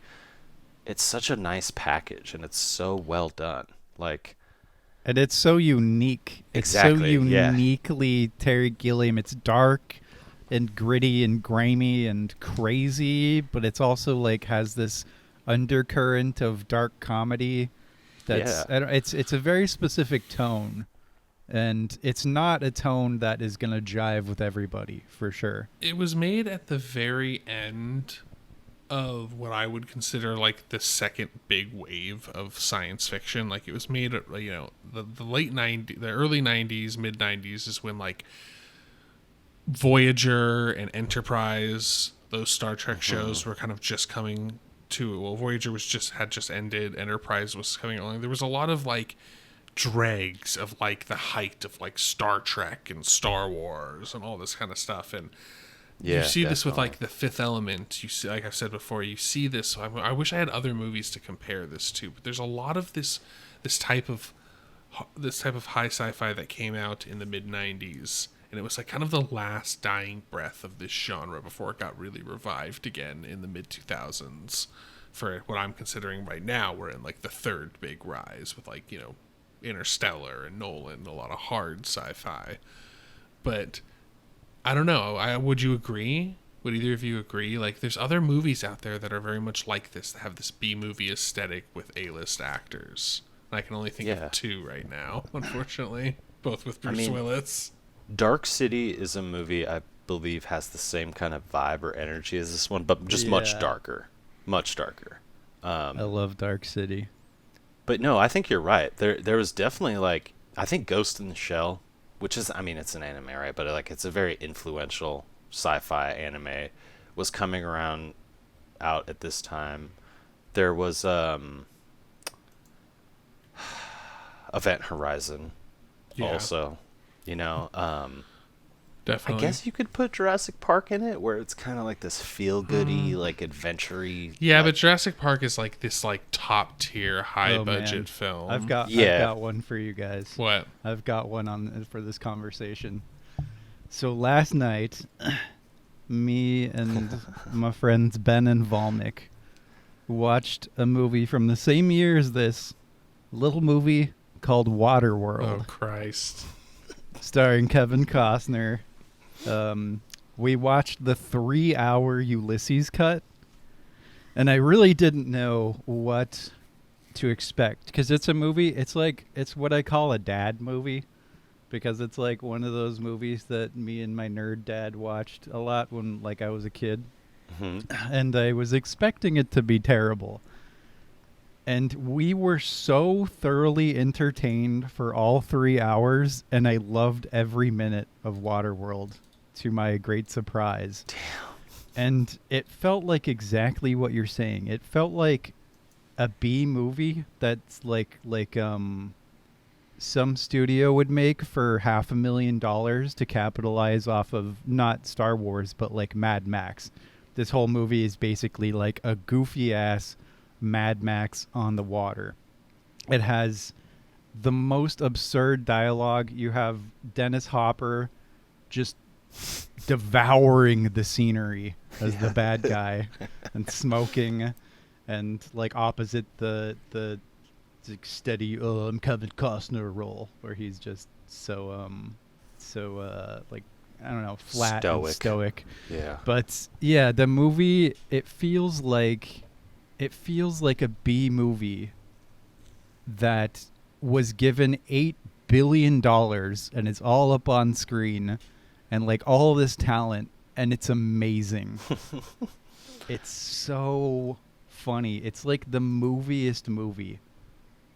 it's such a nice package and it's so well done. Like, And it's so unique. Exactly, It's so yeah. uniquely Terry Gilliam. It's dark and gritty and grimy and crazy, but it's also like has this undercurrent of dark comedy. Yeah. It's a very specific tone, and it's not a tone that is gonna jive with everybody for sure. It was made at the very end of what I would consider like the second big wave of science fiction. Like it was made, the late '90s, the early '90s, mid '90s is when like Voyager and Enterprise, those Star Trek shows were kind of just coming to. Well, Voyager had just ended. Enterprise was coming along. There was a lot of like dregs of like the height of like Star Trek and Star Wars and all this kind of stuff. And Yeah, you see this with definitely. like The Fifth Element. You see, like I've said before, you see this. I wish I had other movies to compare this to, but there's a lot of this type of high sci-fi that came out in the mid '90s, and it was like kind of the last dying breath of this genre before it got really revived again in the mid 2000s. For what I'm considering right now, we're in like the third big rise with like Interstellar and Nolan, a lot of hard sci-fi, but. I don't know. Would you agree? Would either of you agree? Like, there's other movies out there that are very much like this, that have this B-movie aesthetic with A-list actors. And I can only think Yeah. of two right now, unfortunately. Both with I Bruce mean, Willis. Dark City is a movie I believe has the same kind of vibe or energy as this one, but just much Yeah. darker. Much darker. I love Dark City. But no, I think you're right. There was definitely like, I think Ghost in the Shell, which is, I mean, it's an anime, right? But like, it's a very influential sci-fi anime, was coming around out at this time. There was Event Horizon, Yeah, also. I definitely. guess you could put Jurassic Park in it, where it's kind of like this feel-goody, like adventure-y. Yeah, like, but Jurassic Park is like this like top tier, high Oh, man. budget film. I've got one for you guys. what? I've got one on for this conversation. So last night, me and my friends Ben and Volnick watched a movie from the same year as this, little movie called Oh Waterworld, Christ! starring Kevin Costner. We watched the 3-hour Ulysses cut, And I really didn't know what to expect because it's a movie. It's what I call a dad movie because it's like one of those movies that me and my nerd dad watched a lot when like I was a kid, Hmm. and I was expecting it to be terrible. And we were so thoroughly entertained for all 3 hours, and I loved every minute of Waterworld to my great surprise. And it felt like exactly what you're saying. It felt like a B movie that's like some studio would make for $500,000 to capitalize off of not Star Wars but like Mad Max. This whole movie is basically like a goofy ass Mad Max on the water. It has the most absurd dialogue. You have Dennis Hopper just devouring the scenery as the bad guy and smoking and like opposite the steady I'm Kevin Costner role where he's just so like I don't know, flat and stoic. Yeah. But yeah, the movie it feels like a B movie that was given $8 billion and it's all up on screen and like all this talent and it's amazing. It's so funny. It's like the moviest movie.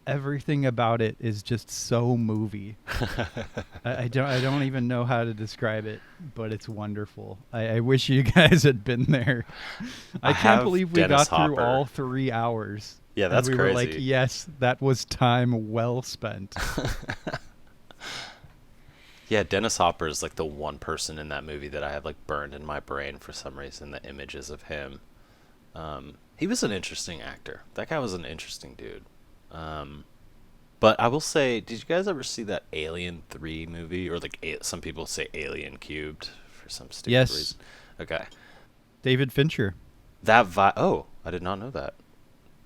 Everything about it is just so movie. I don't even know how to describe it, but it's wonderful. I wish you guys had been there. I can't have believe we Dennis got through Hopper. all 3 hours. Yeah, that's and we crazy. were like, yes, that was time well spent. Yeah, Dennis Hopper is like the one person in that movie that I have like burned in my brain for some reason. The images of him. He was an interesting actor. That guy was an interesting dude. But I will say, did you guys ever see that Alien 3 movie? Or like some people say Alien Cubed for some stupid Yes. reason. Okay. David Fincher. Oh, I did not know that.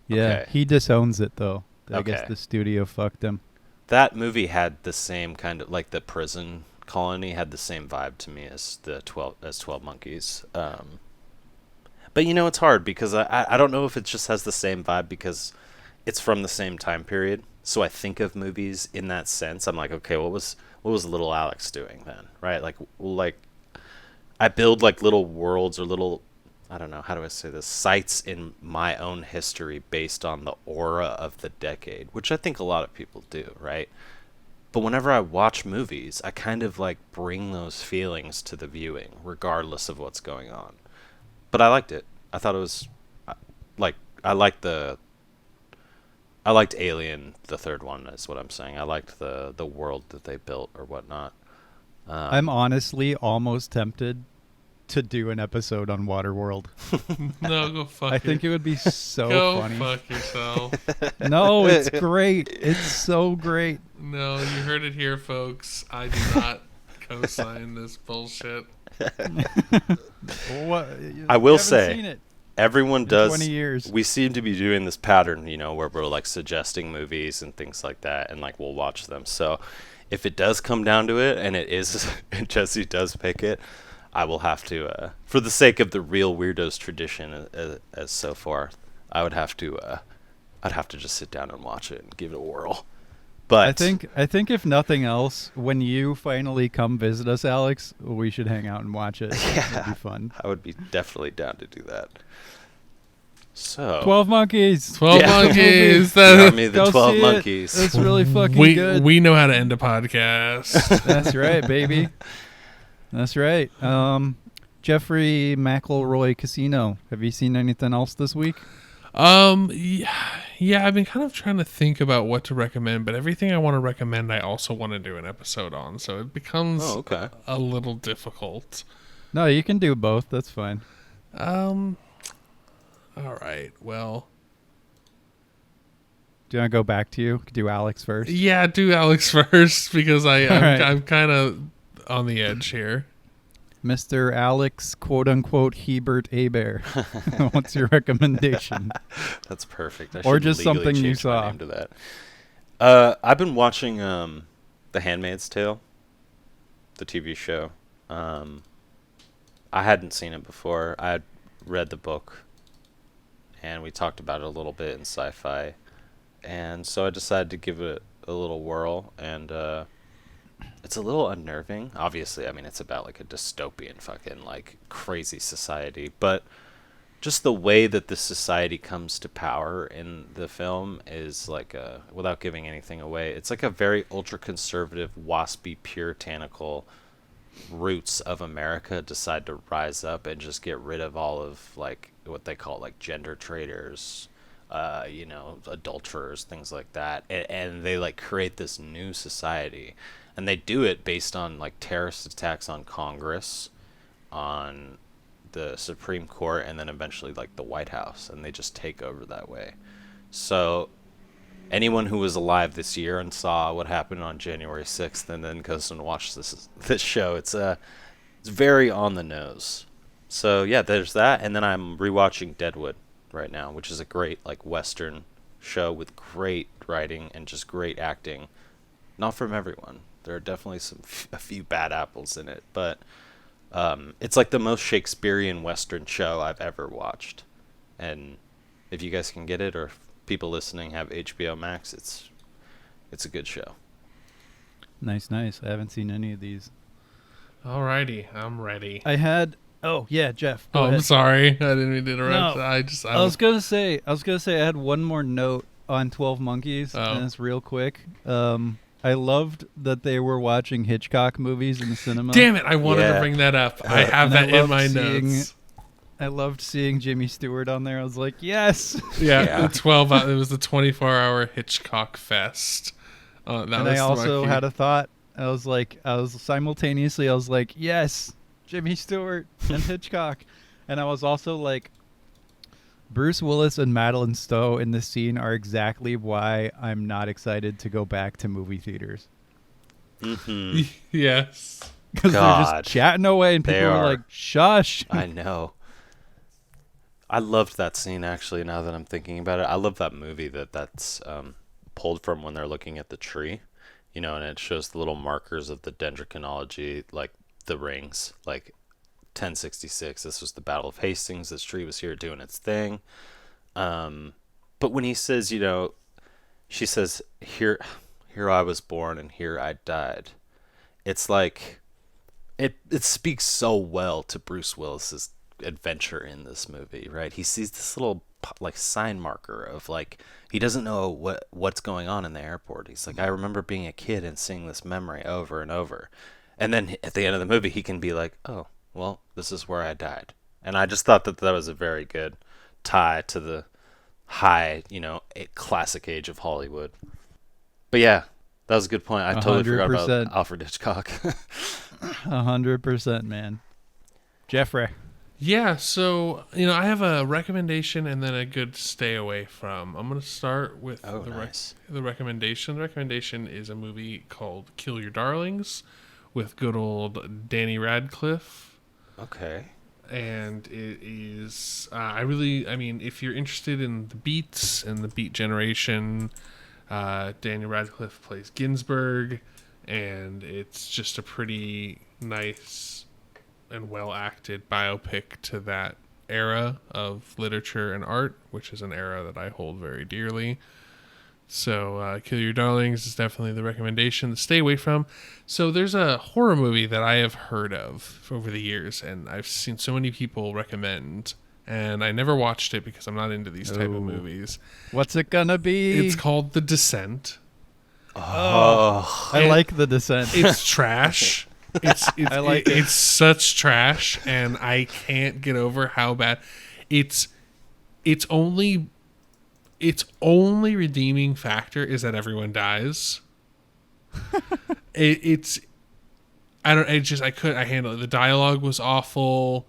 Yeah, Okay. he disowns it though. I guess Okay. the studio fucked him. That movie had the same kind of like the prison colony had the same vibe to me as 12 Monkeys. But you know it's hard because I don't know if it just has the same vibe because it's from the same time period. So I think of movies in that sense. I'm like, okay, what was Little Alex doing then, right? Like I build like little worlds or little, I don't know, how do I say this? Sites in my own history based on the aura of the decade, which I think a lot of people do, right? But whenever I watch movies, I kind of like bring those feelings to the viewing, regardless of what's going on. But I liked it. I thought it was, like, I liked Alien, the third one, is what I'm saying. I liked the world that they built or whatnot. I'm honestly almost tempted to do an episode on Waterworld. No, go fuck I think it would be so Go funny. fuck yourself. No, it's great. It's so great. No, you heard it here, folks. I do not co-sign this bullshit. What? I will You haven't say, seen it. everyone in does. 20 years. We seem to be doing this pattern, where we're like suggesting movies and things like that, and like we'll watch them. So, if it does come down to it, and it is, and Jesse does pick it, I will have to, for the sake of the Reel Weirdos tradition, as so far, I would have to, I'd have to just sit down and watch it and give it a whirl. But I think if nothing else, when you finally come visit us, Alex, we should hang out and watch it. It'd be fun. I would be definitely down to do that. So 12 Monkeys. 12 Yeah. Monkeys. got me the Go 12 see it. Monkeys. It's really fucking we good. we know how to end a podcast. That's right, baby. That's right. Jeffrey McElroy Casino. Have you seen anything else this week? Yeah, I've been kind of trying to think about what to recommend, but everything I want to recommend, I also want to do an episode on, so it becomes Oh, okay. a little difficult. No, you can do both. That's fine. All right. Well, Do you want to go back to you? Do Alex first? yeah, do Alex first because All right. I'm kind of on the edge here. Mr. Alex, quote unquote, Hebert Abear. What's your recommendation? That's perfect. I Or should just legally something you change my saw. name to that. I've been watching The Handmaid's Tale, the TV show. I hadn't seen it before. I had read the book, and we talked about it a little bit in sci-fi, and so I decided to give it a little whirl, and it's a little unnerving. Obviously, I mean, it's about like a dystopian fucking like crazy society, but just the way that the society comes to power in the film is like without giving anything away, it's like a very ultra conservative, waspy, puritanical roots of America decide to rise up and just get rid of all of like what they call like gender traitors, adulterers, things like that, and they like create this new society, and they do it based on like terrorist attacks on Congress, on the Supreme Court, and then eventually like the White House, and they just take over that way. So anyone who was alive this year and saw what happened on January 6th and then goes and watches this show, it's very on the nose. So yeah, there's that, and then I'm rewatching Deadwood right now, which is a great like Western show with great writing and just great acting. Not from everyone. There are definitely a few bad apples in it, but it's like the most Shakespearean Western show I've ever watched. And if you guys can get it, or if people listening have HBO Max, it's a good show. Nice. I haven't seen any of these. Alrighty, I'm ready. Oh yeah, Jeff. Oh, Go I'm ahead. sorry. I didn't mean to interrupt. No, I was gonna say I had one more note on 12 Monkeys, and it's real quick. I loved that they were watching Hitchcock movies in the cinema. Damn it! I wanted to bring that up. I have that in my notes. I loved seeing Jimmy Stewart on there. I was like, yes. Yeah. 12. It was the 24-hour Hitchcock fest. And I also had a thought. I was like, yes, Jimmy Stewart and Hitchcock. And I was also like, Bruce Willis and Madeleine Stowe in this scene are exactly why I'm not excited to go back to movie theaters. Mm-hmm. Yes. Because they're just chatting away and people are like, shush. I know. I loved that scene, actually, now that I'm thinking about it. I love that movie that's pulled from when they're looking at the tree, and it shows the little markers of the dendrochronology, like the rings, like 1066, this was the Battle of Hastings, this tree was here doing its thing. But when he says, she says, here I was born and here I died. It's like, it speaks so well to Bruce Willis's adventure in this movie, right? He sees this little like sign marker of like, he doesn't know what's going on in the airport. He's like, I remember being a kid and seeing this memory over and over. And then at the end of the movie, he can be like, oh, well, this is where I died. And I just thought that was a very good tie to the high, classic age of Hollywood. But yeah, that was a good point. I totally forgot about Alfred Hitchcock. 100%, man. Jeffrey. Yeah, so, I have a recommendation and then a good stay away from. I'm going to start with the recommendation. The recommendation is a movie called Kill Your Darlings with good old Danny Radcliffe. Okay. And it is, if you're interested in the beats and the beat generation, Daniel Radcliffe plays Ginsberg, and it's just a pretty nice and well acted biopic to that era of literature and art, which is an era that I hold very dearly. So Kill Your Darlings is definitely the recommendation to stay away from. So there's a horror movie that I have heard of over the years, and I've seen so many people recommend, and I never watched it because I'm not into these type of movies. What's it gonna be? It's called The Descent. Oh, I like The Descent. It's trash. It's such trash, and I can't get over how bad its only redeeming factor is that everyone dies. I couldn't handle it. The dialogue was awful.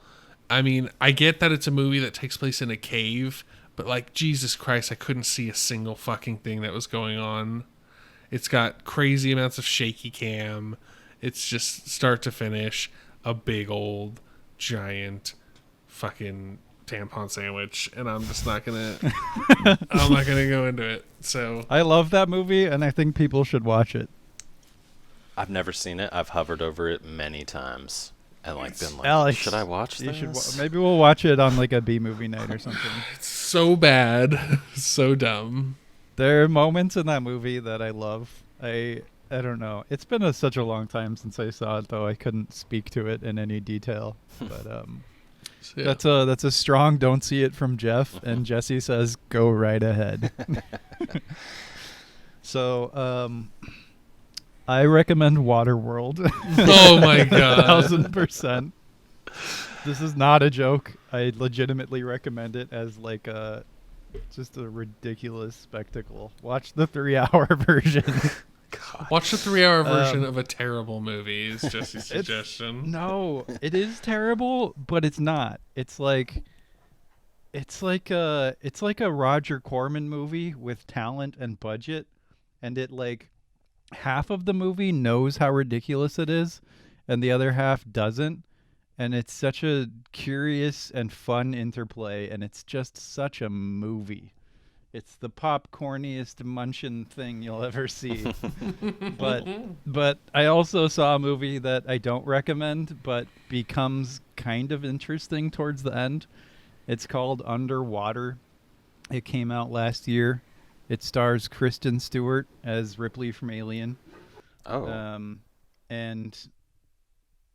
I mean, I get that it's a movie that takes place in a cave, but like, Jesus Christ, I couldn't see a single fucking thing that was going on. It's got crazy amounts of shaky cam. It's just start to finish a big old giant fucking tampon sandwich, and I'm just not gonna I'm not gonna go into it. So I love that movie, and I think people should watch it. I've never seen it. I've hovered over it many times, and like been like, Alex, should I watch you this? should maybe we'll watch it on like a B movie night or something. So bad. So dumb. There are moments in that movie that I love. I don't know. It's been such a long time since I saw it, though. I couldn't speak to it in any detail. But Yeah. that's a strong don't see it from Jeff, and Jesse says go right ahead. So I recommend Waterworld. Oh my god. 1000%. This is not a joke. I legitimately recommend it as like just a ridiculous spectacle. Watch the 3-hour version. God. Watch the 3-hour version of a terrible movie is Jesse's suggestion. No, it is terrible, but it's not. It's like a Roger Corman movie with talent and budget, and it like half of the movie knows how ridiculous it is, and the other half doesn't. And it's such a curious and fun interplay, and it's just such a movie. It's the popcorniest munchin thing you'll ever see. but I also saw a movie that I don't recommend, but becomes kind of interesting towards the end. It's called Underwater. It came out last year. It stars Kristen Stewart as Ripley from Alien. Oh. And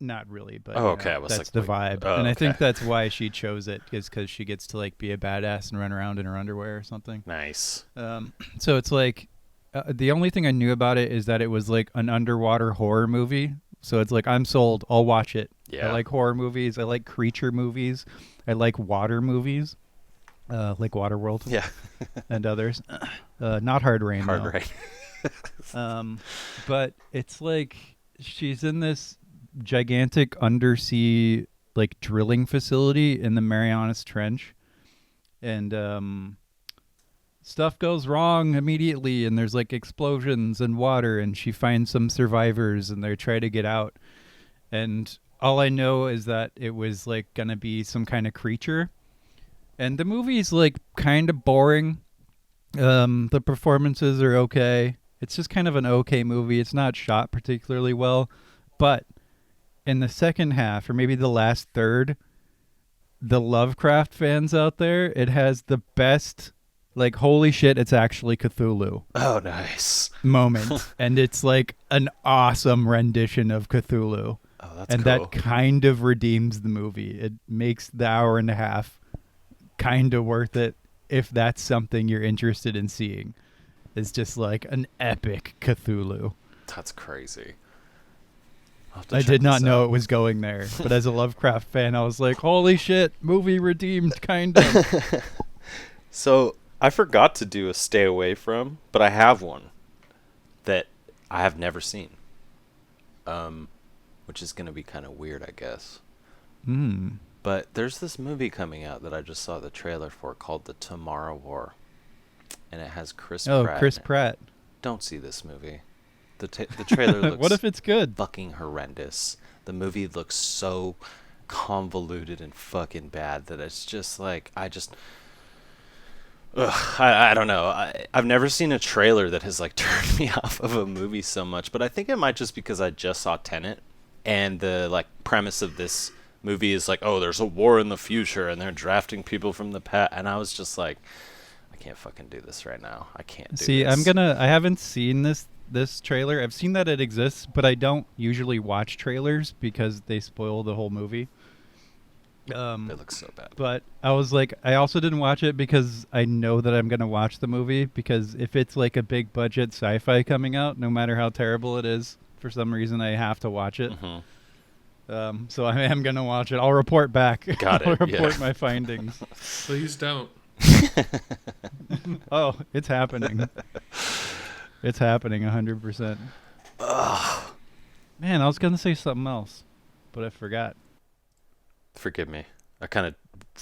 not really, but Oh, okay. I was that's like, the vibe. oh, And I think okay. that's why she chose it, is because she gets to like be a badass and run around in her underwear or something. Nice. So it's like the only thing I knew about it is that it was like an underwater horror movie. So it's like, I'm sold. I'll watch it. Yeah. I like horror movies. I like creature movies. I like water movies, like Waterworld. Yeah. And others. Not Hard Rain. Hard though. right. But it's like she's in this gigantic undersea like drilling facility in the Marianas Trench, and stuff goes wrong immediately, and there's like explosions and water, and she finds some survivors and they try to get out, and all I know is that it was like gonna be some kind of creature, and the movie's like kind of boring. The performances are okay. It's just kind of an okay movie. It's not shot particularly well, but in the second half, or maybe the last third, the Lovecraft fans out there, it has the best, like, holy shit, it's actually Cthulhu Oh, nice. moment. And it's like an awesome rendition of Cthulhu. Oh, that's And cool. that kind of redeems the movie. It makes the hour and a half kind of worth it if that's something you're interested in seeing. It's just like an epic Cthulhu. That's crazy. I'll have to I check did not this know out. it was going there, but as a Lovecraft fan, I was like, holy shit, movie redeemed, kind of. So I forgot to do a stay away from, but I have one that I have never seen, which is going to be kind of weird, I guess. But there's this movie coming out that I just saw the trailer for called The Tomorrow War, and it has Chris Oh, Pratt. Chris in it. Pratt. Don't see this movie. The trailer looks What if it's good? fucking horrendous. The movie looks so convoluted and fucking bad that it's just like I don't know. I've never seen a trailer that has like turned me off of a movie so much, but I think it might just because I just saw Tenet, and the like premise of this movie is like, oh, there's a war in the future and they're drafting people from the past, and I was just like, I can't fucking do this right now. I can't do See, this. I haven't seen this trailer. I've seen that it exists, but I don't usually watch trailers because they spoil the whole movie. It looks so bad. But I was like, I also didn't watch it because I know that I'm going to watch the movie, because if it's like a big budget sci-fi coming out, no matter how terrible it is, for some reason I have to watch it. So I am going to watch it. I'll report back. Got I'll it, report yeah. my findings. Please don't. Oh, it's happening. It's happening 100%. Man, I was going to say something else, but I forgot. Forgive me. I kind of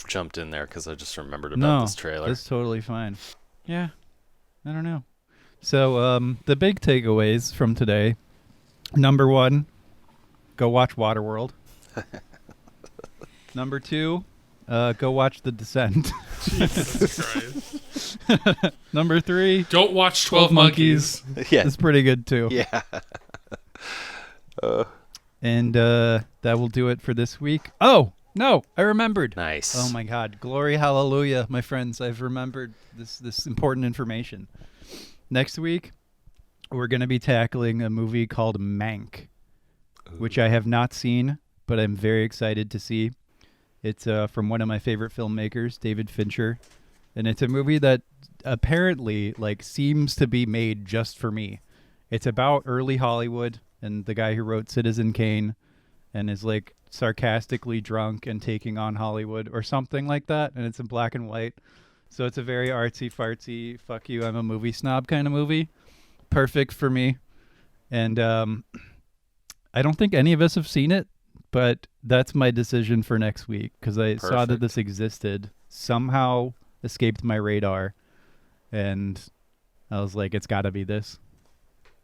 jumped in there because I just remembered about this trailer. That's totally fine. Yeah, I don't know. So the big takeaways from today. Number 1, go watch Waterworld. Number 2, go watch The Descent. Jesus Christ. Number 3, Don't watch 12 Monkeys. Yeah. it's pretty good too. Yeah. And that will do it for this week. Oh, no, I remembered. Nice. Oh my God. Glory, hallelujah, my friends. I've remembered this important information. Next week, we're going to be tackling a movie called Mank, which I have not seen, but I'm very excited to see. It's from one of my favorite filmmakers, David Fincher. And it's a movie that apparently seems to be made just for me. It's about early Hollywood and the guy who wrote Citizen Kane and is sarcastically drunk and taking on Hollywood or something like that. And it's in black and white. So it's a very artsy fartsy, fuck you, I'm a movie snob kind of movie. Perfect for me. And I don't think any of us have seen it, but that's my decision for next week because I saw that this existed, somehow escaped my radar, and I was like, it's got to be this.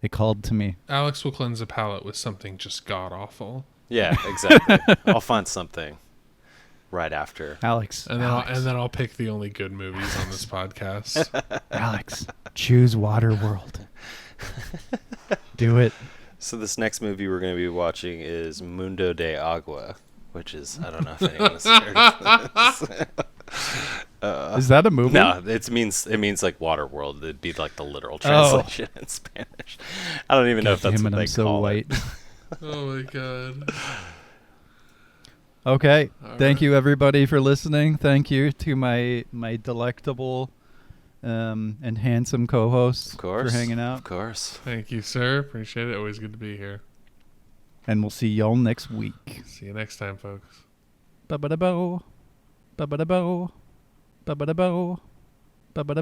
It called to me. Alex will cleanse the palate with something just god-awful. Yeah, exactly. I'll find something right after. Alex. And then I'll pick the only good movies on this podcast. Alex, choose Waterworld. Do it. So this next movie we're going to be watching is Mundo de Agua, which is, I don't know if anyone's heard of this. Is that a movie? No, it means Waterworld. It'd be the literal translation in Spanish. I don't even know if that's what they call it. Oh my god. Okay. All Thank right. you everybody for listening. Thank you to my delectable and handsome co-hosts for hanging out. Of course. Thank you, sir. Appreciate it. Always good to be here. And we'll see y'all next week. See you next time, folks. Ba-ba-da-bo. Ba-ba-da-bo. Ba-ba-da-bo. Ba-ba-da